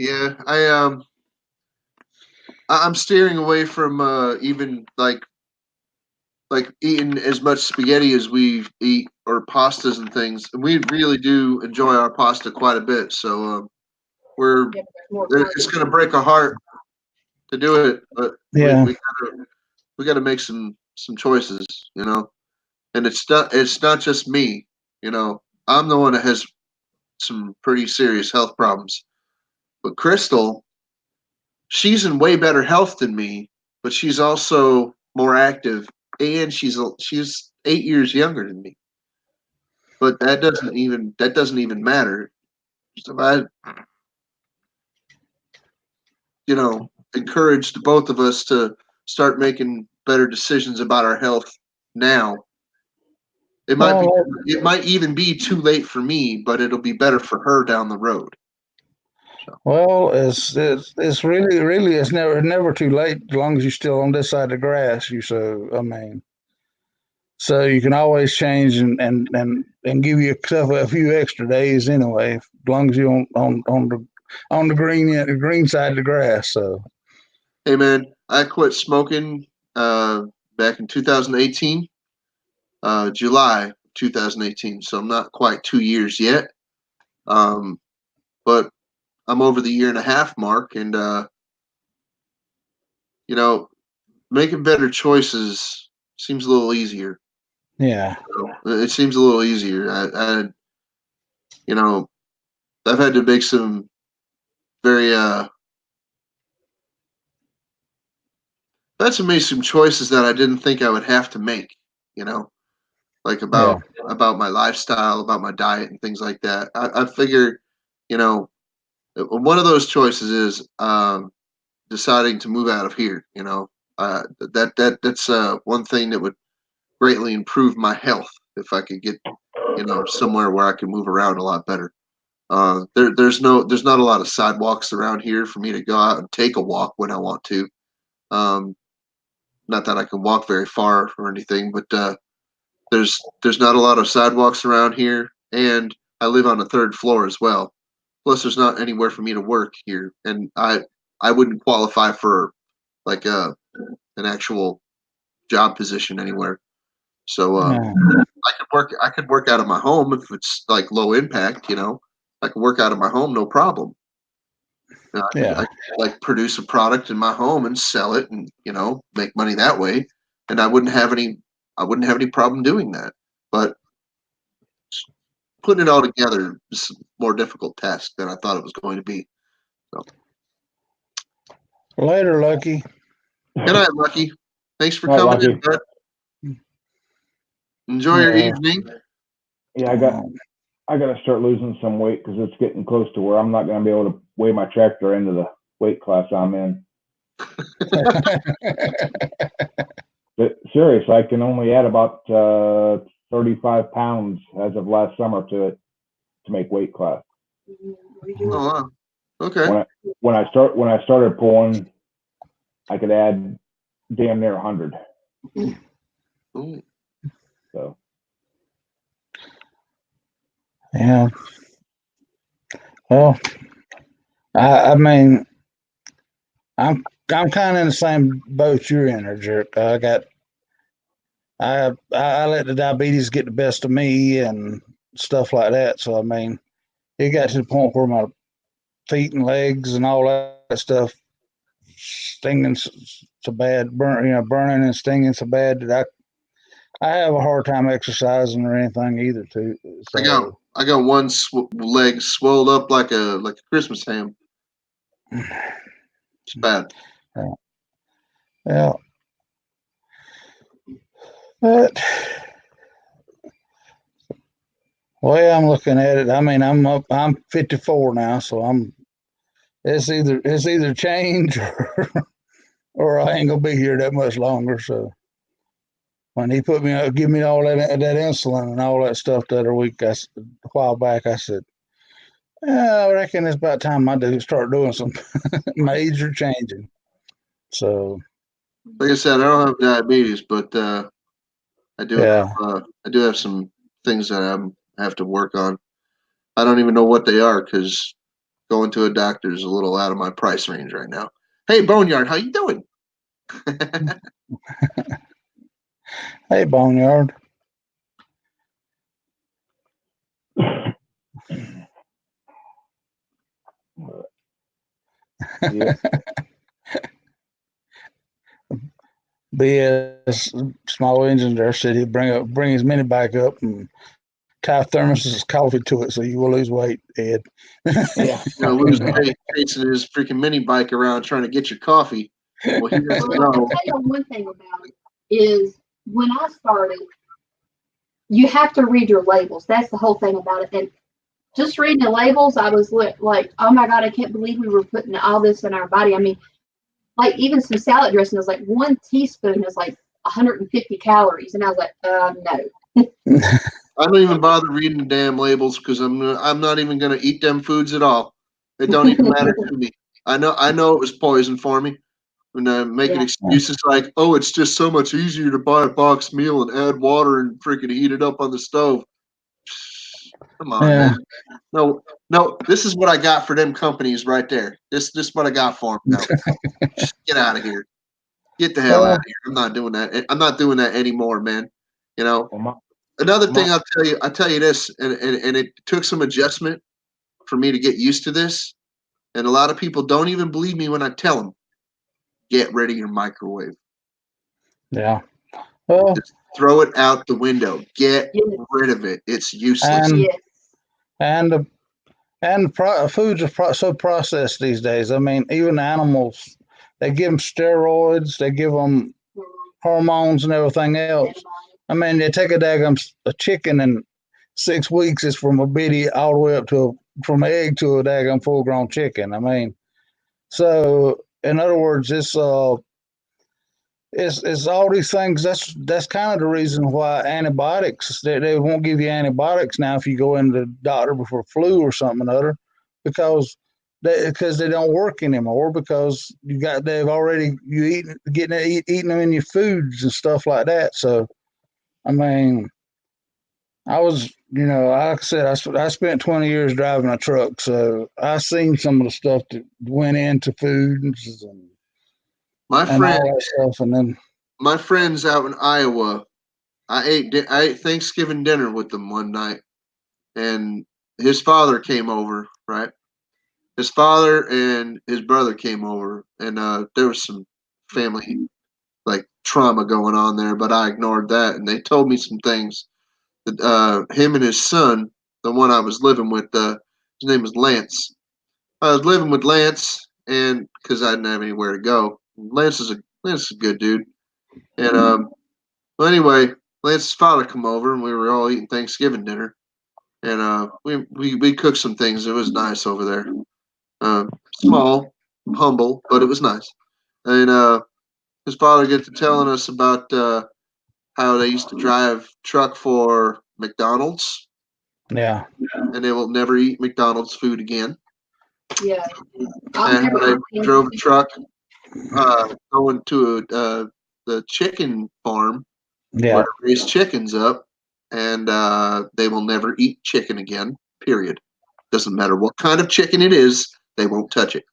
I'm steering away from even like eating as much spaghetti as we eat or pastas and things. And we really do enjoy our pasta quite a bit. So it's going to break our heart to do it, but Yeah. we got to make some choices, you know. And it's not just me, you know. I'm the one that has some pretty serious health problems, but Crystal, she's in way better health than me, but she's also more active, and she's 8 years younger than me. But that doesn't even matter. So I, encouraged both of us to start making better decisions about our health now. It might even be too late for me, but it'll be better for her down the road. So. Well, it's really it's never too late as long as you're still on this side of the grass. So you can always change and give yourself a few extra days anyway, as long as you're on the green side of the grass. So, hey man, I quit smoking back in 2018, July 2018. So I'm not quite 2 years yet, but I'm over the 1.5 year mark, and making better choices seems a little easier. Yeah. It seems a little easier. I've had to make some very I've had to make some choices that I didn't think I would have to make, like about my lifestyle, about my diet and things like that. I figure, one of those choices is deciding to move out of here. That's one thing that would greatly improve my health if I could get somewhere where I can move around a lot better. There's not a lot of sidewalks around here for me to go out and take a walk when I want to. Not that I can walk very far or anything, but there's not a lot of sidewalks around here, and I live on the 3rd floor as well. Plus, there's not anywhere for me to work here, and I wouldn't qualify for like an actual job position anywhere. So I could work out of my home if it's like low impact. I can work out of my home, no problem. I could like produce a product in my home and sell it, and make money that way, and I wouldn't have any problem doing that. But putting it all together is a more difficult task than I thought it was going to be. So. Later, Lucky. Good night, Lucky. Thanks for coming in, bud. Enjoy your evening. Yeah, I got to start losing some weight because it's getting close to where I'm not going to be able to weigh my tractor into the weight class I'm in. But seriously, I can only add about 35 pounds as of last summer to it to make weight class. Oh, wow. Okay. When I started pulling, I could add damn near 100. Ooh. So. Yeah. Well, I mean, I'm kind of in the same boat you're in, there, Jerk. I let the diabetes get the best of me and stuff like that. So I mean, it got to the point where my feet and legs and all that stuff stinging so bad, burning and stinging so bad that I have a hard time exercising or anything either. Too. So, I got one leg swelled up like a Christmas ham. It's bad. Yeah. But the way I'm looking at it, I mean, I'm 54 now, so it's either change or I ain't gonna be here that much longer. So when he give me all that insulin and all that stuff the other week, a while back, I said, I reckon it's about time I start doing some major changing. So, like I said, I don't have diabetes, but I do have some things that I have to work on. I don't even know what they are because going to a doctor is a little out of my price range right now. Hey, Boneyard, how you doing? Hey, Boneyard. Yeah. BS small engines there said he'd bring his mini bike up and tie thermos's coffee to it so you will lose weight, Ed. Yeah. Lose weight chasing his freaking mini bike around trying to get your coffee. Well, he doesn't know. I'll tell you one thing about it is when I started, you have to read your labels. That's the whole thing about it. And just reading the labels, I was like, oh my God, I can't believe we were putting all this in our body. I mean, like even some salad dressing is like 1 teaspoon is like 150 calories. And I was like, no. I don't even bother reading the damn labels because I'm not even gonna eat them foods at all. It don't even matter to me. I know it was poison for me. And I'm making excuses like, oh, it's just so much easier to buy a box meal and add water and freaking heat it up on the stove. Come on, man. No, this is what I got for them companies right there. This is what I got for them now. Just get out of here. Get the hell out of here. I'm not doing that. I'm not doing that anymore, man. Another thing I'll tell you this, and it took some adjustment for me to get used to this. And a lot of people don't even believe me when I tell them, get rid of your microwave. Yeah. Well, just throw it out the window. Get rid of it. It's useless. And foods are so processed these days. I mean, even animals, they give them steroids, they give them hormones and everything else. I mean, they take a chicken in 6 weeks is from a bitty all the way up to from egg to a daggum full grown chicken. I mean, so in other words, it's all these things. That's kind of the reason why antibiotics, they won't give you antibiotics now if you go into the doctor for flu or something or other, because they don't work anymore, because they've already eating them in your foods and stuff like that. So I mean, I was, like I said, I spent 20 years driving a truck, so I seen some of the stuff that went into foods and all that stuff. And then my friends out in Iowa, I ate Thanksgiving dinner with them one night, and his father came over, right? His father and his brother came over, and there was some family like trauma going on there, but I ignored that, and they told me some things that him and his son, the one I was living with, his name was Lance. I was living with Lance, and because I didn't have anywhere to go. Lance is a good dude, and well, anyway, Lance's father come over, and we were all eating Thanksgiving dinner, and we cooked some things. It was nice over there, small, humble, but it was nice, and his father gets to telling us about how they used to drive truck for McDonald's. Yeah. And they will never eat McDonald's food again. Yeah. And they drove a truck going to the chicken farm where they raise chickens up, and they will never eat chicken again, period. Doesn't matter what kind of chicken it is, they won't touch it.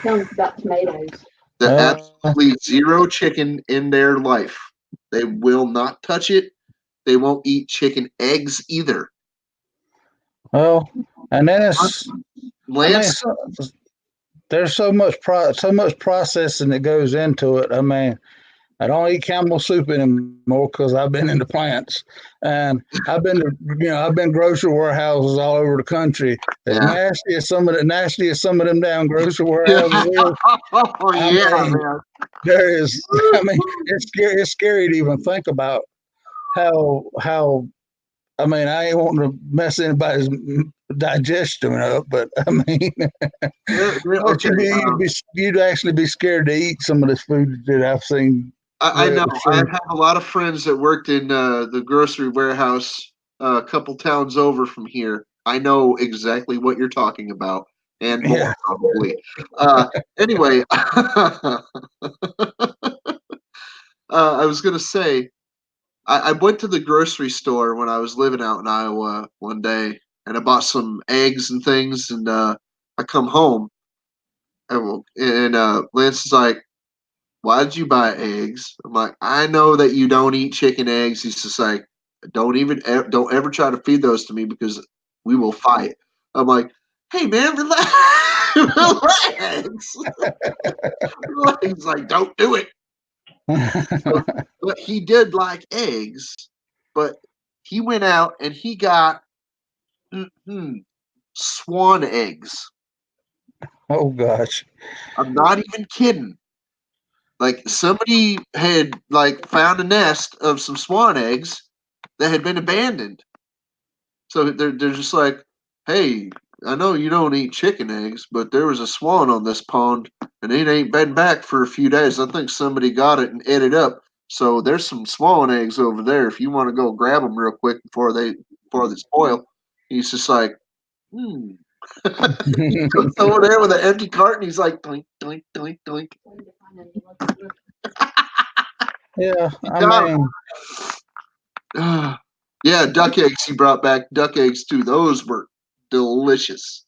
Tell us about tomatoes. Absolutely zero chicken in their life. They will not touch it. They won't eat chicken eggs either. Well, and then Lance. There's so much processing that goes into it. I mean, I don't eat Campbell soup anymore because I've been into plants, and I've been grocery warehouses all over the country. As nasty as some of them damn grocery warehouses is. Man. There is. I mean, it's scary to even think about how. I mean, I ain't wanting to mess anybody's digestion up, but I mean, you'd actually be scared to eat some of this food that I've seen. I know. I have a lot of friends that worked in the grocery warehouse a couple towns over from here. I know exactly what you're talking about, and more probably. Anyway, I was going to say, I went to the grocery store when I was living out in Iowa one day, and I bought some eggs and things, and I come home, and Lance is like, "Why did you buy eggs?" I'm like, "I know that you don't eat chicken eggs." He's just like, don't ever try to feed those to me because we will fight. I'm like, "Hey man, relax." Relax. He's like, "Don't do it." But he did like eggs, but he went out and he got swan eggs. Oh gosh. I'm not even kidding. Like somebody had like found a nest of some swan eggs that had been abandoned. So they're just like, "Hey, I know you don't eat chicken eggs, but there was a swan on this pond and it ain't been back for a few days. I think somebody got it and ate it up. So there's some swan eggs over there if you want to go grab them real quick before they spoil." He's just like, He goes over there with an empty carton. He's like, doink, doink, doink, doink. Yeah, I mean, yeah, duck eggs he brought back. Duck eggs too. Those were delicious.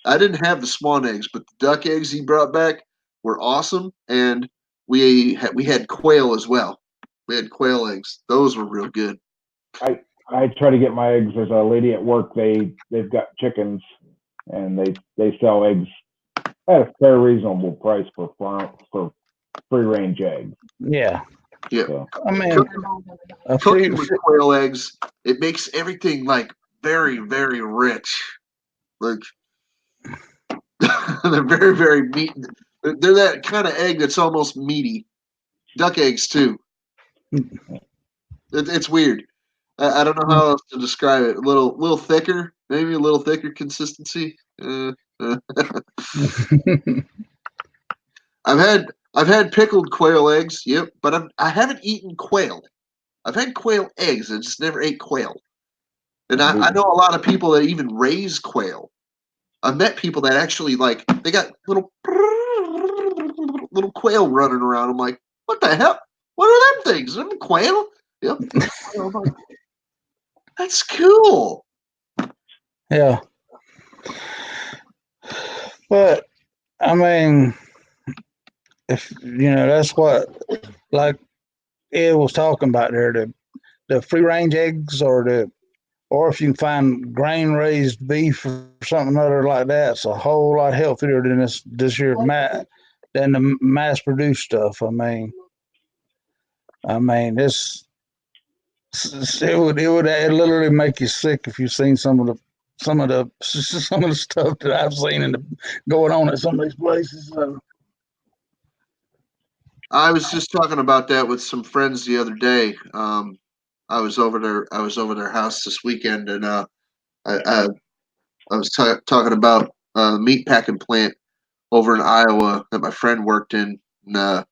I didn't have the swan eggs, but the duck eggs he brought back were awesome. And we had quail as well. We had quail eggs. Those were real good. I try to get my eggs. There's a lady at work. They've got chickens, and they sell eggs at a fair, reasonable price for free range eggs. yeah. Yeah. So, I mean, cooking with quail eggs, it makes everything like very, very rich. Like they're very, very meat. They're that kind of egg that's almost meaty. Duck eggs too. It's weird. I don't know how else to describe it. A little thicker, maybe a little thicker consistency. I've had pickled quail eggs. Yep, but I haven't eaten quail. I've had quail eggs. I just never ate quail. And I know a lot of people that even raise quail. I've met people that actually they got little quail running around. I'm like, what the hell? What are them things? Are them quail? Yep. That's cool. Yeah. But I mean, if that's what like Ed was talking about there, the free range eggs or if you can find grain raised beef or something other like that, it's a whole lot healthier than this year than the mass produced stuff. I mean this it would literally make you sick if you've seen some of the stuff that I've seen going on at some of these places. So. I was just talking about that with some friends the other day. I was over their house this weekend, and I was talking about the meat packing plant over in Iowa that my friend worked in. And,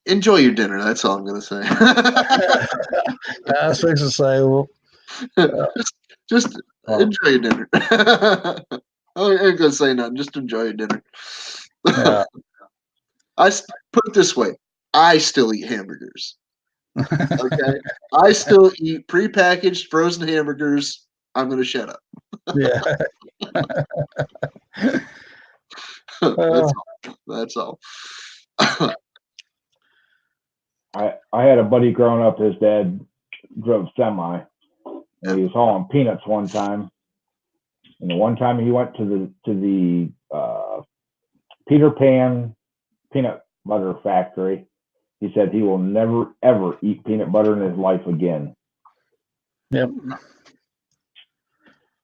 enjoy your dinner. That's all I'm gonna say. I was fixing to say, well, just enjoy your dinner. I ain't gonna say nothing. Just enjoy your dinner. Yeah. I put it this way: I still eat hamburgers. Okay, I still eat prepackaged frozen hamburgers. I'm gonna shut up. Yeah. That's all. I had a buddy growing up. His dad drove semi, and he was hauling peanuts one time. And the one time he went to the Peter Pan peanut butter factory, he said he will never ever eat peanut butter in his life again. Yep.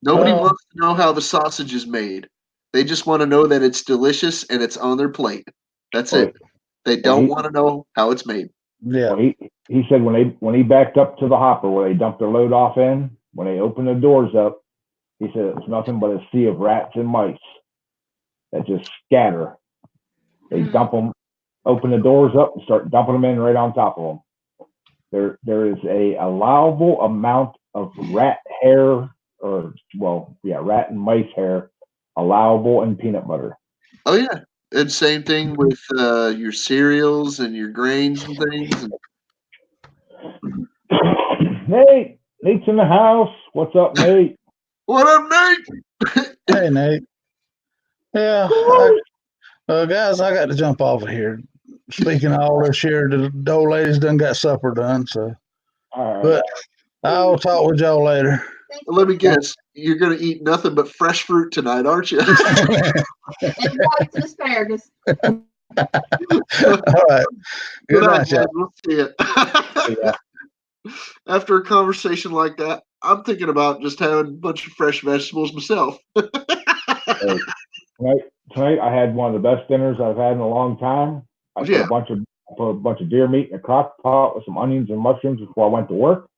Nobody wants to know how the sausage is made. They just want to know that it's delicious and it's on their plate. That's it. They don't want to know how it's made. Yeah. Well, he said when he backed up to the hopper where they dumped their load off in, when they opened the doors up, he said it's nothing but a sea of rats and mice that just scatter. They dump them, open the doors up, and start dumping them in right on top of them. There is a allowable amount of rat hair, rat and mice hair allowable in peanut butter. Oh yeah, and same thing with your cereals and your grains and things. Nate, Nate's in the house. What's up, Nate? What up, Nate? Hey, Nate. Yeah, guys, I got to jump off of here. Speaking of all this here, the old lady's done got supper done, so. All right. But I'll talk with y'all later. Let me guess. You're going to eat nothing but fresh fruit tonight, aren't you? And white asparagus. All right. Good night, guys. y'all. We'll see you. Yeah. After a conversation like that, I'm thinking about just having a bunch of fresh vegetables myself. Tonight I had one of the best dinners I've had in a long time. I put a bunch of deer meat in a crock pot with some onions and mushrooms before I went to work.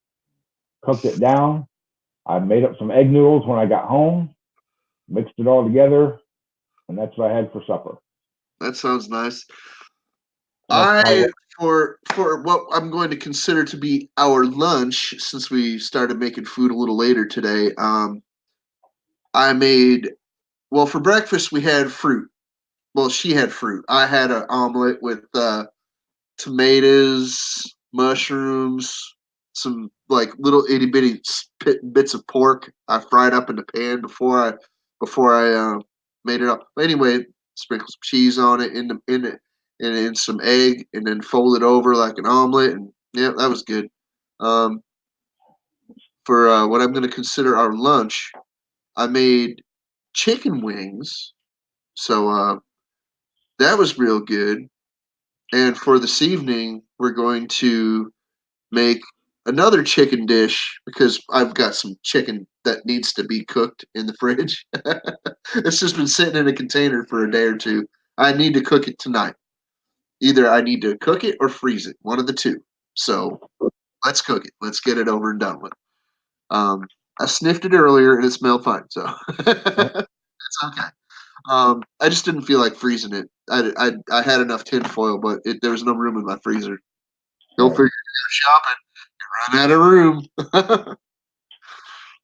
Cooked it down. I made up some egg noodles when I got home. Mixed it all together, and that's what I had for supper. That sounds nice. And for what I'm going to consider to be our lunch, since we started making food a little later today, I made, well, for breakfast we had fruit. Well, she had fruit. I had an omelet with tomatoes, mushrooms, some like little itty bitty bits of pork I fried up in the pan before I made it up. But anyway, sprinkle some cheese on it and some egg, and then fold it over like an omelet, and yeah, that was good. For what I'm going to consider our lunch, I made chicken wings, so that was real good. And for this evening, we're going to make another chicken dish because I've got some chicken that needs to be cooked in the fridge. It's just been sitting in a container for a day or two. I need to cook it tonight. Either I need to cook it or freeze it, one of the two. So let's cook it. Let's get it over and done with. I sniffed it earlier and it smelled fine, so it's okay. I just didn't feel like freezing it. I had enough tin foil, but there was no room in my freezer. Go figure. Shopping, you run out of room.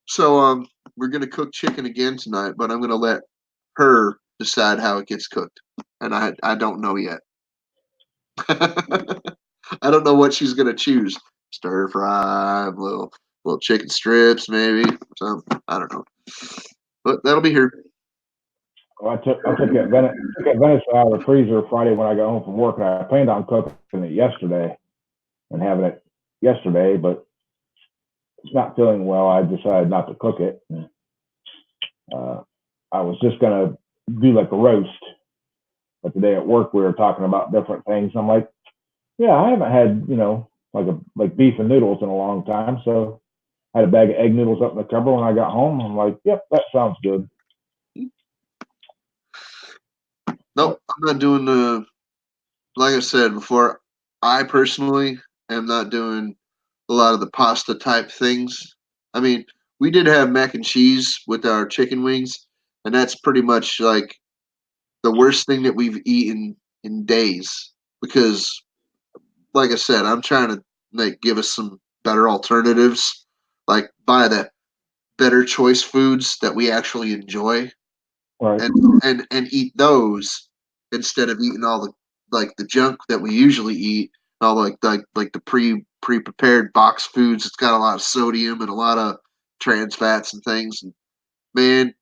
So we're gonna cook chicken again tonight, but I'm gonna let her decide how it gets cooked, and I don't know yet. I don't know what she's gonna choose. Stir fry, little chicken strips, maybe something. I don't know, but that'll be here. Well, I took that venison out of the freezer Friday when I got home from work, and I planned on cooking it yesterday and having it yesterday, but it's not feeling well. I decided not to cook it. I was just gonna do like a roast, but today at work we were talking about different things. I'm like, yeah, I haven't had like beef and noodles in a long time, so I had a bag of egg noodles up in the cupboard when I got home. I'm like, yep, that sounds good. Nope, I'm not doing the. Like I said before, I personally am not doing a lot of the pasta type things. I mean, we did have mac and cheese with our chicken wings, and that's pretty much like the worst thing that we've eaten in days. Because, like I said, I'm trying to give us some better alternatives, like buy the better choice foods that we actually enjoy, Right. and eat those instead of eating all the junk that we usually eat, all like the pre-prepared box foods. It's got a lot of sodium and a lot of trans fats and things. And man,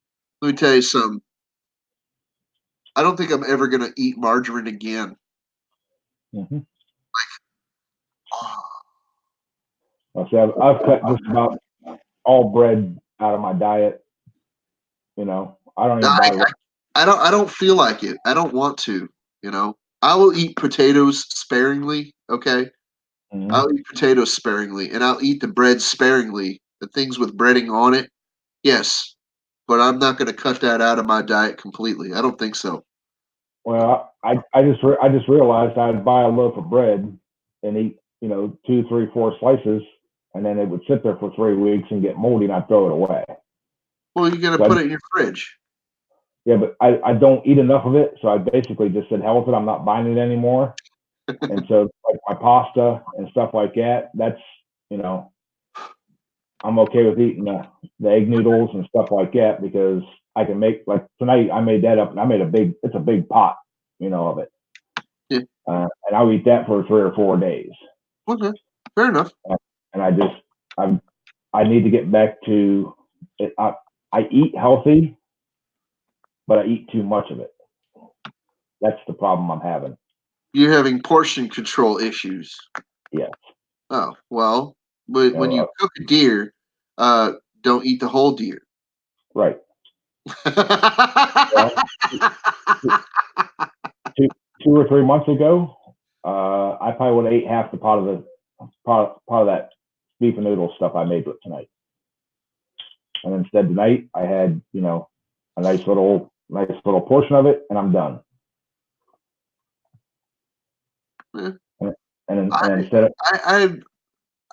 let me tell you something. I don't think I'm ever gonna eat margarine again. Mm-hmm. Oh, I've cut just about all bread out of my diet. I don't even bother. I don't feel like it. I don't want to. I will eat potatoes sparingly. Okay, Mm-hmm. I'll eat potatoes sparingly, and I'll eat the bread sparingly. The things with breading on it, yes, but I'm not going to cut that out of my diet completely. I don't think so. Well, I just realized I'd buy a loaf of bread and eat 2, 3, 4 slices, and then it would sit there for 3 weeks and get moldy, and I'd throw it away. Well, you're going to put it in your fridge. Yeah, but I don't eat enough of it, so I basically just said, hell with it, I'm not buying it anymore. And so like my pasta and stuff like that, that's, I'm okay with eating the egg noodles and stuff like that because I can make, like tonight I made that up and I made it's a big pot, of it. Yeah. And I'll eat that for 3 or 4 days. Okay, fair enough. And I need to get back to it. I I eat healthy, but I eat too much of it. That's the problem I'm having. You're having portion control issues. Yes. Oh, well, but when you cook a deer, don't eat the whole deer. Right. Well, 2 or 3 months ago, I probably would have ate half the pot of that beef and noodle stuff I made with tonight. And instead tonight I had, a nice little portion of it, and I'm done. Yeah. And instead of,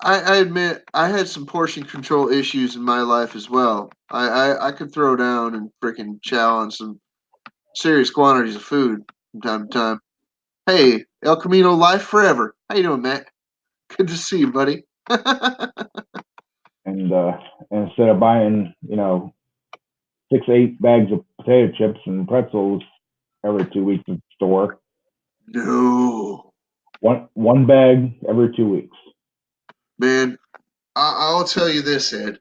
I admit I had some portion control issues in my life as well. I could throw down and freaking chow on some serious quantities of food from time to time. Hey, El Camino Life Forever. How you doing, Matt? Good to see you, buddy. and instead of buying, 6-8 bags of potato chips and pretzels every 2 weeks at the store. No. One bag every 2 weeks. Man, I'll tell you this, Ed.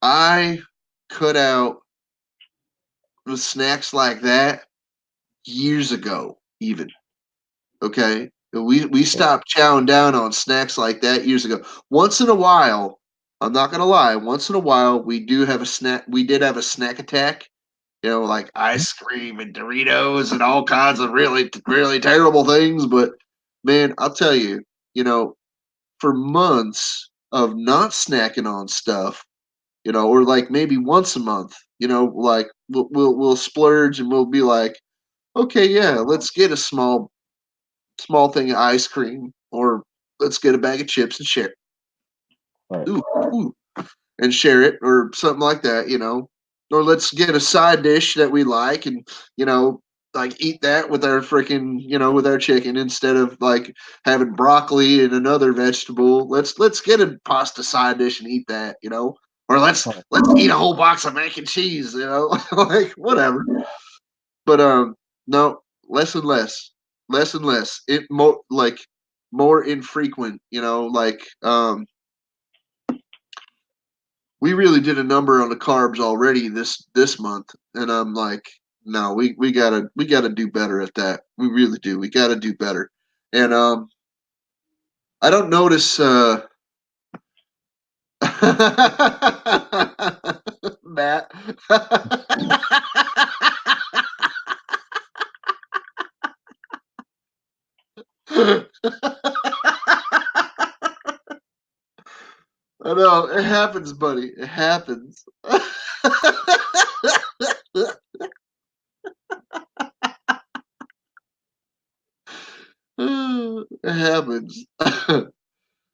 I cut out with snacks like that years ago, even. Okay? We stopped chowing down on snacks like that years ago. Once in a while, I'm not gonna lie, once in a while we did have a snack attack. Like ice cream and Doritos and all kinds of really, really terrible things. But man, I'll tell you, for months of not snacking on stuff, or like maybe once a month, like we'll splurge and we'll be like, okay, yeah, let's get a small thing of ice cream, or let's get a bag of chips and share. Right. Ooh, and share it, or something like that, or let's get a side dish that we like, and like eat that with our freaking, with our chicken, instead of like having broccoli and another vegetable. Let's get a pasta side dish and eat that, or let's eat a whole box of mac and cheese, like whatever. But no, less and less, it more infrequent, like we really did a number on the carbs already this month, and I'm like, no, we gotta do better at that. We really do. We gotta do better. And I don't notice Matt. I know, it happens, buddy. It happens. It happens. Like,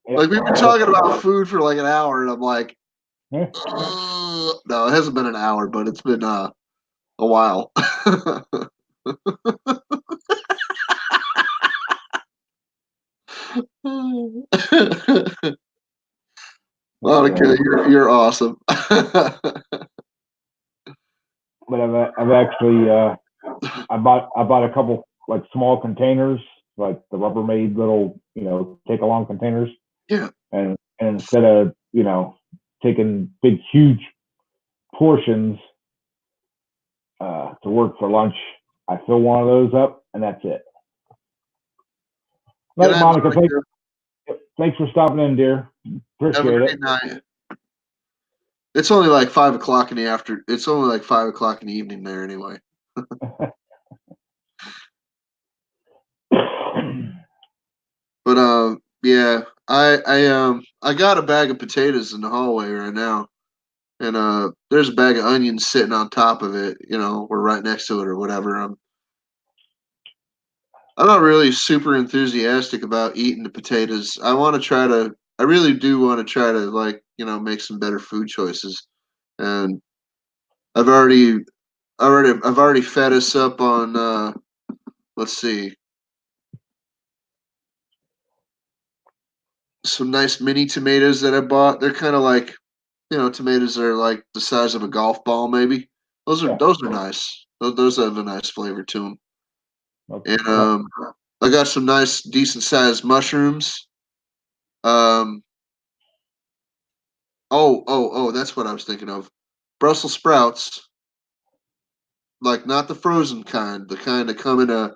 we've been talking about food for like an hour, and I'm like, no, it hasn't been an hour, but it's been a while. Monica, you're awesome. But I've actually I bought a couple like small containers, like the Rubbermaid little, take along containers. Yeah. And instead of, taking big huge portions to work for lunch, I fill one of those up, and that's it. Night, Monica. Thanks for stopping in, dear. Appreciate it. Night. It's only like 5 o'clock in the afternoon. It's only like 5 o'clock in the evening there, anyway. But yeah, I got a bag of potatoes in the hallway right now, and there's a bag of onions sitting on top of it. We're right next to it or whatever. I'm not really super enthusiastic about eating the potatoes. I really do want to try to, like, make some better food choices. And I've already fed us up on let's see, some nice mini tomatoes that I bought. They're kind of like, tomatoes that are like the size of a golf ball, maybe. Those are nice. Those have a nice flavor to them. Okay. And I got some nice, decent sized mushrooms. Oh, that's what I was thinking of. Brussels sprouts, like not the frozen kind, the kind that come in a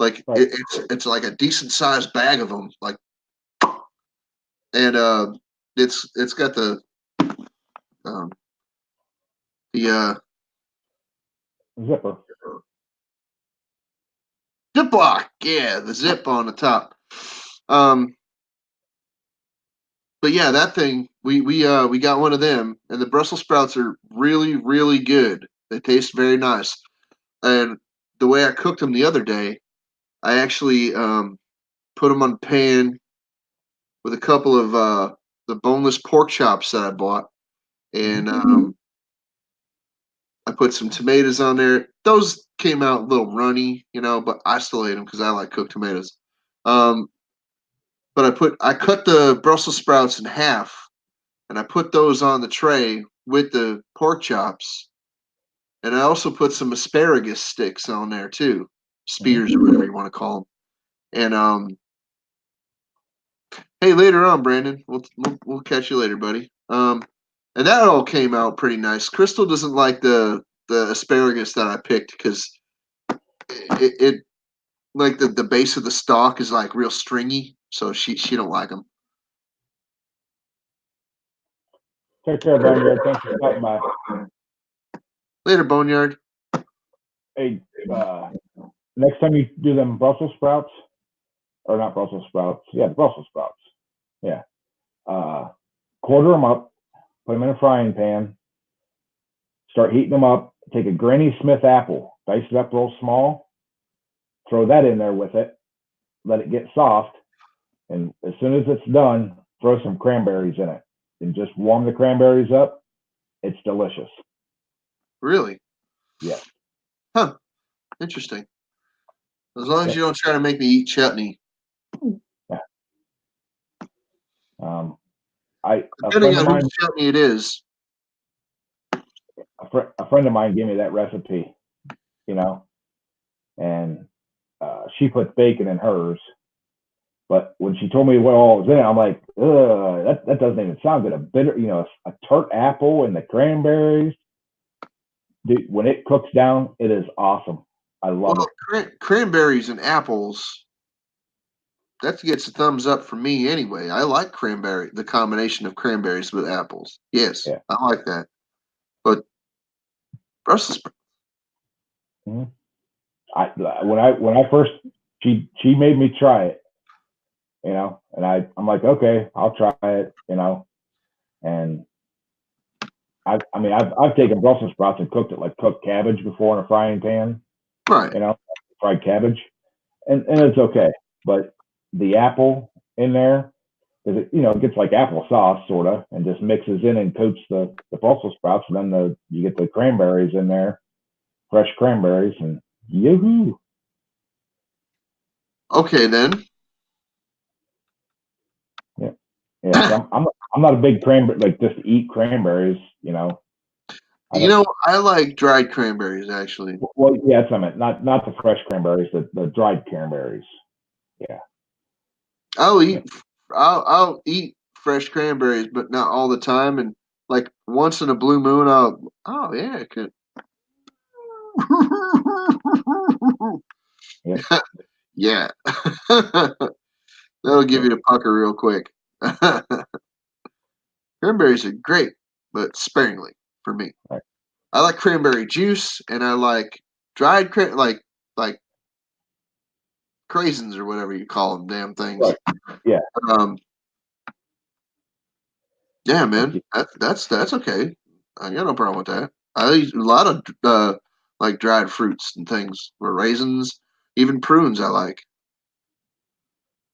like Right. it's like a decent sized bag of them, like, and it's got the um, Zipper. Ziploc, yeah, the zip on the top. But yeah, that thing we got one of them, and the Brussels sprouts are really really good. They taste very nice, and the way I cooked them the other day, I actually put them on a pan with a couple of the boneless pork chops that I bought, and I put some tomatoes on there. Those came out a little runny, but I still ate them because I like cooked tomatoes. But I cut the Brussels sprouts in half, and I put those on the tray with the pork chops, and I also put some asparagus sticks on there too, spears or whatever you want to call them. And hey, later on, Brandon, we'll catch you later, buddy. And that all came out pretty nice. Crystal doesn't like the asparagus that I picked because it like the base of the stalk is like real stringy, so she don't like them. Take care, Boneyard. Thanks for stopping by. Later, Boneyard. Hey, next time you do them Brussels sprouts, or not Brussels sprouts, yeah, the Brussels sprouts, yeah. Quarter them up, put them in a frying pan, start heating them up. Take a Granny Smith apple, dice it up real small, throw that in there with it, let it get soft, and as soon as it's done, throw some cranberries in it, and just warm the cranberries up. It's delicious. Really? Yeah. Huh. Interesting. As long as you don't try to make me eat chutney. Yeah. Depending on whose chutney it is. A friend of mine gave me that recipe, and she put bacon in hers. But when she told me what all was in it, I'm like, ugh, that doesn't even sound good. A bitter, a tart apple and the cranberries. Dude, when it cooks down, it is awesome. I love it. Cranberries and apples, that gets a thumbs up for me anyway. I like the combination of cranberries with apples. Yes, yeah. I like that. But Brussels sprouts. Mm-hmm. When I first, she made me try it, and I'm like, okay, I'll try it, and I've taken Brussels sprouts and cooked it like cooked cabbage before in a frying pan, right? Fried cabbage, and it's okay. But the apple in there, because it gets like applesauce sort of, and just mixes in and coats the Brussels sprouts, and then you get the cranberries in there, fresh cranberries, and yoo-hoo. Okay then. Yeah. So I'm not a big cranberry, like just eat cranberries, I like dried cranberries actually. Well, yeah, that's what I meant. Not the fresh cranberries, the dried cranberries. Yeah. I'll eat fresh cranberries, but not all the time. And like once in a blue moon, it could. Yeah. Yeah. That'll give you a pucker real quick. Cranberries are great, but sparingly for me. Right. I like cranberry juice, and I like dried like craisins or whatever you call them, damn things. Right. Yeah. Yeah, man, that's okay. I got no problem with that. I eat a lot of like dried fruits and things, or raisins, even prunes. I like.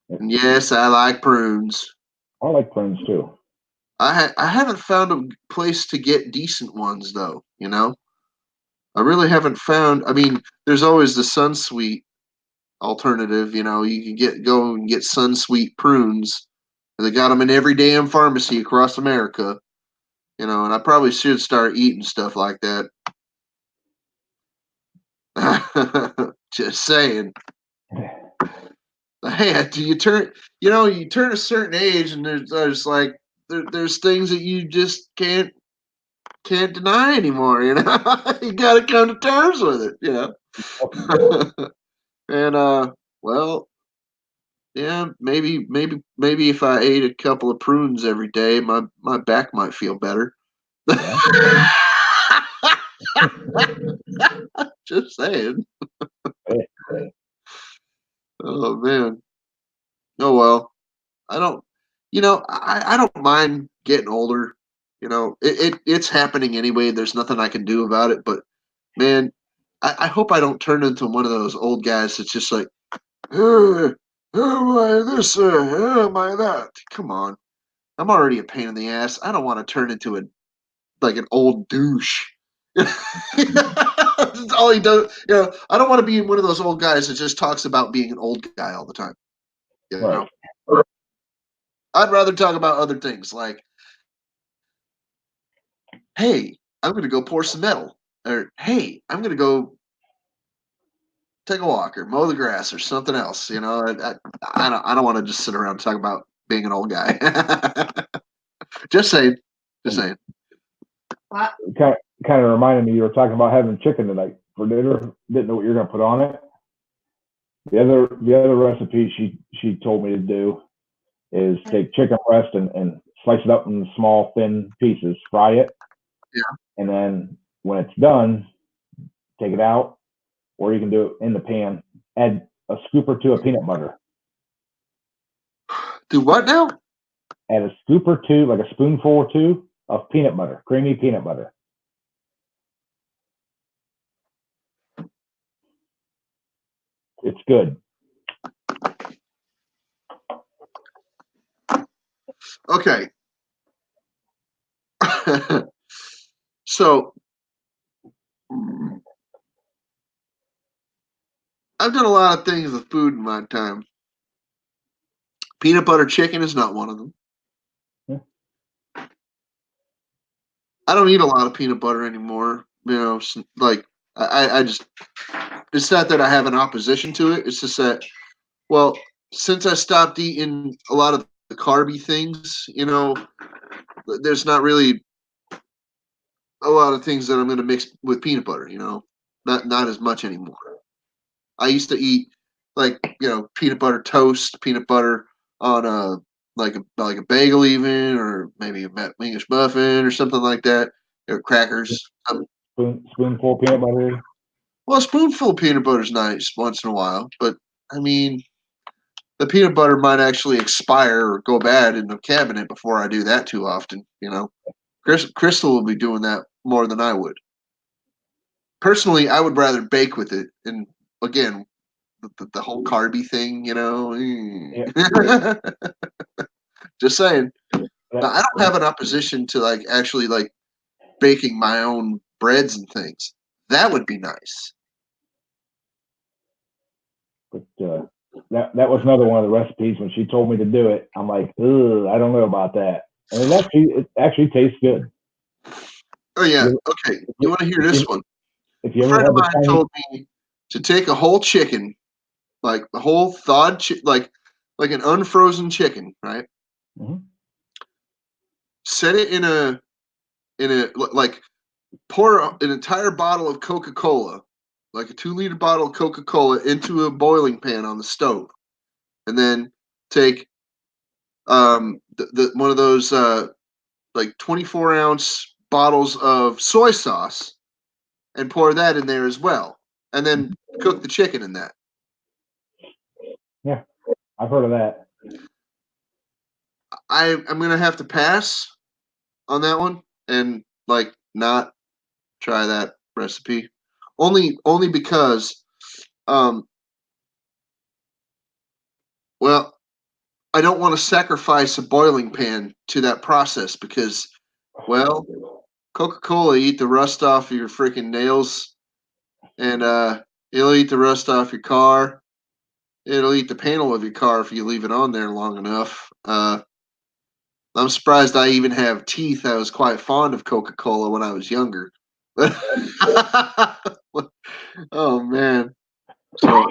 And yes, I like prunes. I like prunes too. I haven't found a place to get decent ones though. I really haven't found. I mean, there's always the Sunsweet alternative. You can go and get Sunsweet prunes. They got them in every damn pharmacy across America. And I probably should start eating stuff like that. Just saying. Hey, you turn a certain age, and there's things that you just can't can't deny anymore. You got to come to terms with it. And well, yeah, maybe if I ate a couple of prunes every day, my back might feel better. Just saying. Oh man. Oh well. I don't. I don't mind getting older. It's happening anyway. There's nothing I can do about it. But man, I hope I don't turn into one of those old guys that's just like, am I this? Am I that? Come on. I'm already a pain in the ass. I don't want to turn into an old douche. That's all he does. I don't want to be one of those old guys that just talks about being an old guy all the time. Right. I'd rather talk about other things like, hey, I'm going to go pour some metal, or hey, I'm going to go take a walk or mow the grass or something else. I don't want to just sit around and talk about being an old guy. Just saying. Kind of reminded me, you were talking about having chicken tonight for dinner. Didn't know what you're going to put on it. The other recipe she told me to do is take chicken breast and slice it up in small thin pieces, fry it. Yeah. And then when it's done, take it out, or you can do it in the pan. Add a scoop or two of peanut butter. Do what now? Add a scoop or two, like a spoonful or two of peanut butter, creamy peanut butter. It's good. Okay. So I've done a lot of things with food in my time. Peanut butter chicken is not one of them. Yeah. I don't eat a lot of peanut butter anymore. I just, it's not that I have an opposition to it. It's just that, well, since I stopped eating a lot of the carby things, there's not really a lot of things that I'm going to mix with peanut butter, not as much anymore. I used to eat peanut butter toast, peanut butter on a bagel even, or maybe a English muffin or something like that, or crackers. Spoonful of peanut butter. Well, a spoonful of peanut butter is nice once in a while, but I mean, the peanut butter might actually expire or go bad in the cabinet before I do that too often. Crystal will be doing that more than I would. Personally, I would rather bake with it, and again, the whole carby thing, Yeah. Just saying. But I don't have an opposition to actually baking my own breads and things. That would be nice. But that was another one of the recipes. When she told me to do it, I'm like, ugh, I don't know about that. And it actually tastes good. Oh yeah. Okay. You want to hear this one? If you A ever friend have of mine told me to take a whole chicken, like the whole thawed, like an unfrozen chicken, right? Mm-hmm. Set it in a pour an entire bottle of Coca-Cola, like a 2-liter bottle of Coca-Cola, into a boiling pan on the stove, and then take the one of those 24-ounce bottles of soy sauce and pour that in there as well, and then cook the chicken in that. Yeah, I've heard of that. I'm gonna have to pass on that one and not try that recipe, only because well, I don't want to sacrifice a boiling pan to that process because, well, Coca-Cola eat the rust off of your freaking nails, and it'll eat the rust off your car. It'll eat the panel of your car if you leave it on there long enough. I'm surprised I even have teeth. I was quite fond of Coca-Cola when I was younger. Oh man. So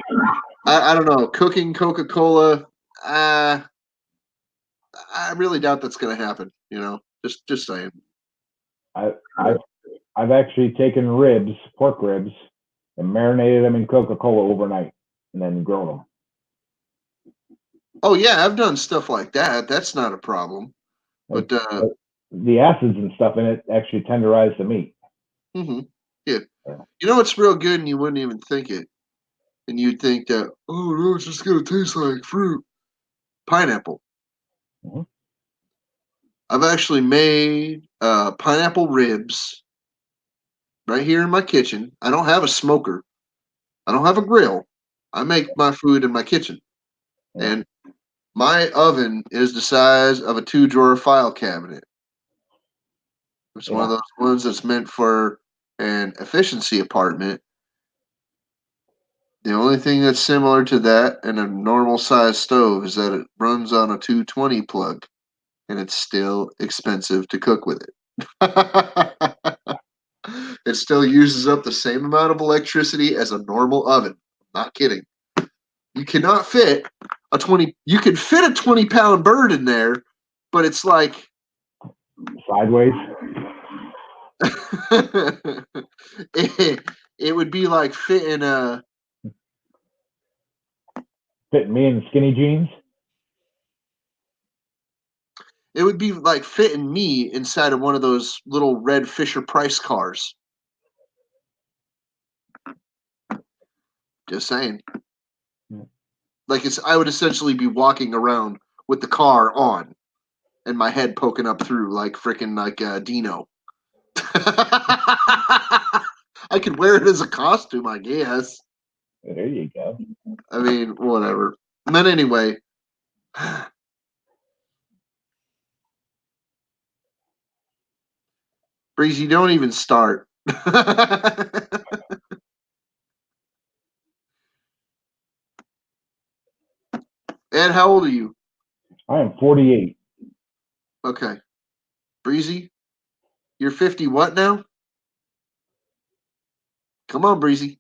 I don't know. Cooking Coca-Cola, I really doubt that's gonna happen, Just saying. I've actually taken ribs, pork ribs, and marinated them in Coca-Cola overnight, and then grilled them. Oh yeah, I've done stuff like that. That's not a problem. But the acids and stuff in it actually tenderize the meat. yeah, you know what's real good, and you wouldn't even think it, and you'd think that, oh no, it's just gonna taste like fruit. Pineapple. Mm-hmm. I've actually made pineapple ribs right here in my kitchen. I don't have a smoker. I don't have a grill. I make my food in my kitchen, and my oven is the size of a 2-drawer file cabinet. It's one of those ones that's meant for an efficiency apartment. The only thing that's similar to that and a normal size stove is that it runs on a 220 plug, and it's still expensive to cook with it. It still uses up the same amount of electricity as a normal oven. I'm not kidding. You cannot fit you can fit a 20-pound bird in there, but it's like sideways. it would be like fitting me in skinny jeans. It would be like fitting me inside of one of those little red Fisher-Price cars. Just saying. Like I would essentially be walking around with the car on and my head poking up through like freaking like Dino. I could wear it as a costume, I guess. There you go. I mean, whatever. But anyway. Breezy, don't even start. Ed, how old are you? I am 48. Okay. Breezy, you're 50 what now? Come on, Breezy.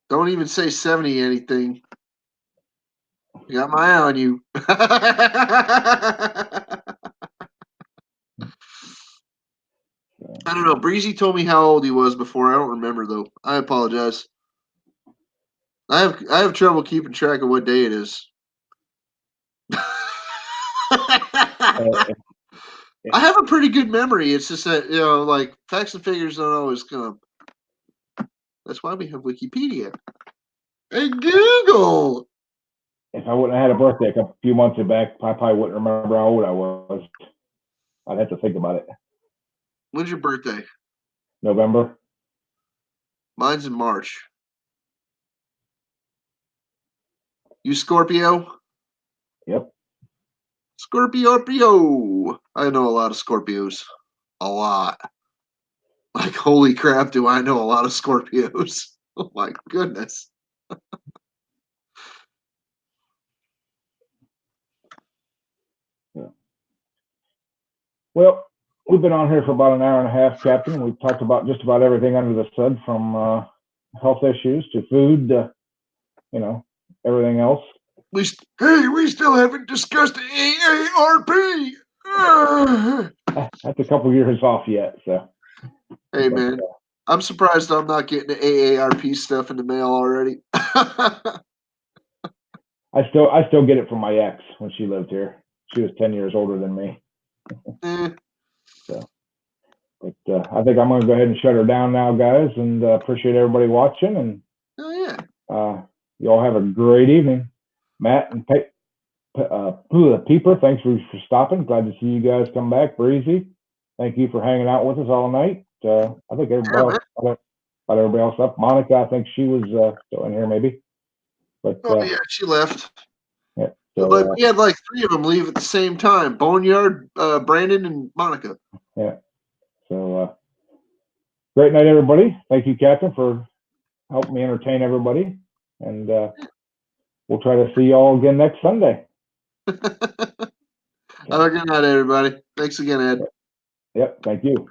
Don't even say 70 anything. I got my eye on you. I don't know. Breezy told me how old he was before. I don't remember though. I apologize. I have trouble keeping track of what day it is. I have a pretty good memory. It's just that, like facts and figures don't always come. That's why we have Wikipedia and Google. If I wouldn't have had a birthday a few months back, I probably wouldn't remember how old I was. I'd have to think about it. When's your birthday? November. Mine's in March. You Scorpio? Yep. Scorpio. I know a lot of Scorpios. A lot. Like, holy crap, do I know a lot of Scorpios. Oh my goodness. Yeah. Well, we've been on here for about an hour and a half, Captain. We've talked about just about everything under the sun, from health issues to food to, everything else. We still haven't discussed AARP. That's a couple years off yet, so. Hey, man, I'm surprised I'm not getting the AARP stuff in the mail already. I still get it from my ex when she lived here. She was 10 years older than me. So, but I think I'm going to go ahead and shut her down now, guys, and appreciate everybody watching. And you all have a great evening. Matt and Peeper, thanks for stopping. Glad to see you guys come back. Breezy, thank you for hanging out with us all night. I think everybody else up. Monica, I think she was still in here maybe. But yeah, she left. Yeah. So, but we had like 3 of them leave at the same time: Boneyard, Brandon, and Monica. Yeah. So great night, everybody. Thank you, Captain, for helping me entertain everybody. And we'll try to see you all again next Sunday. Have a good night, everybody. Thanks again, Ed. Yep. Thank you.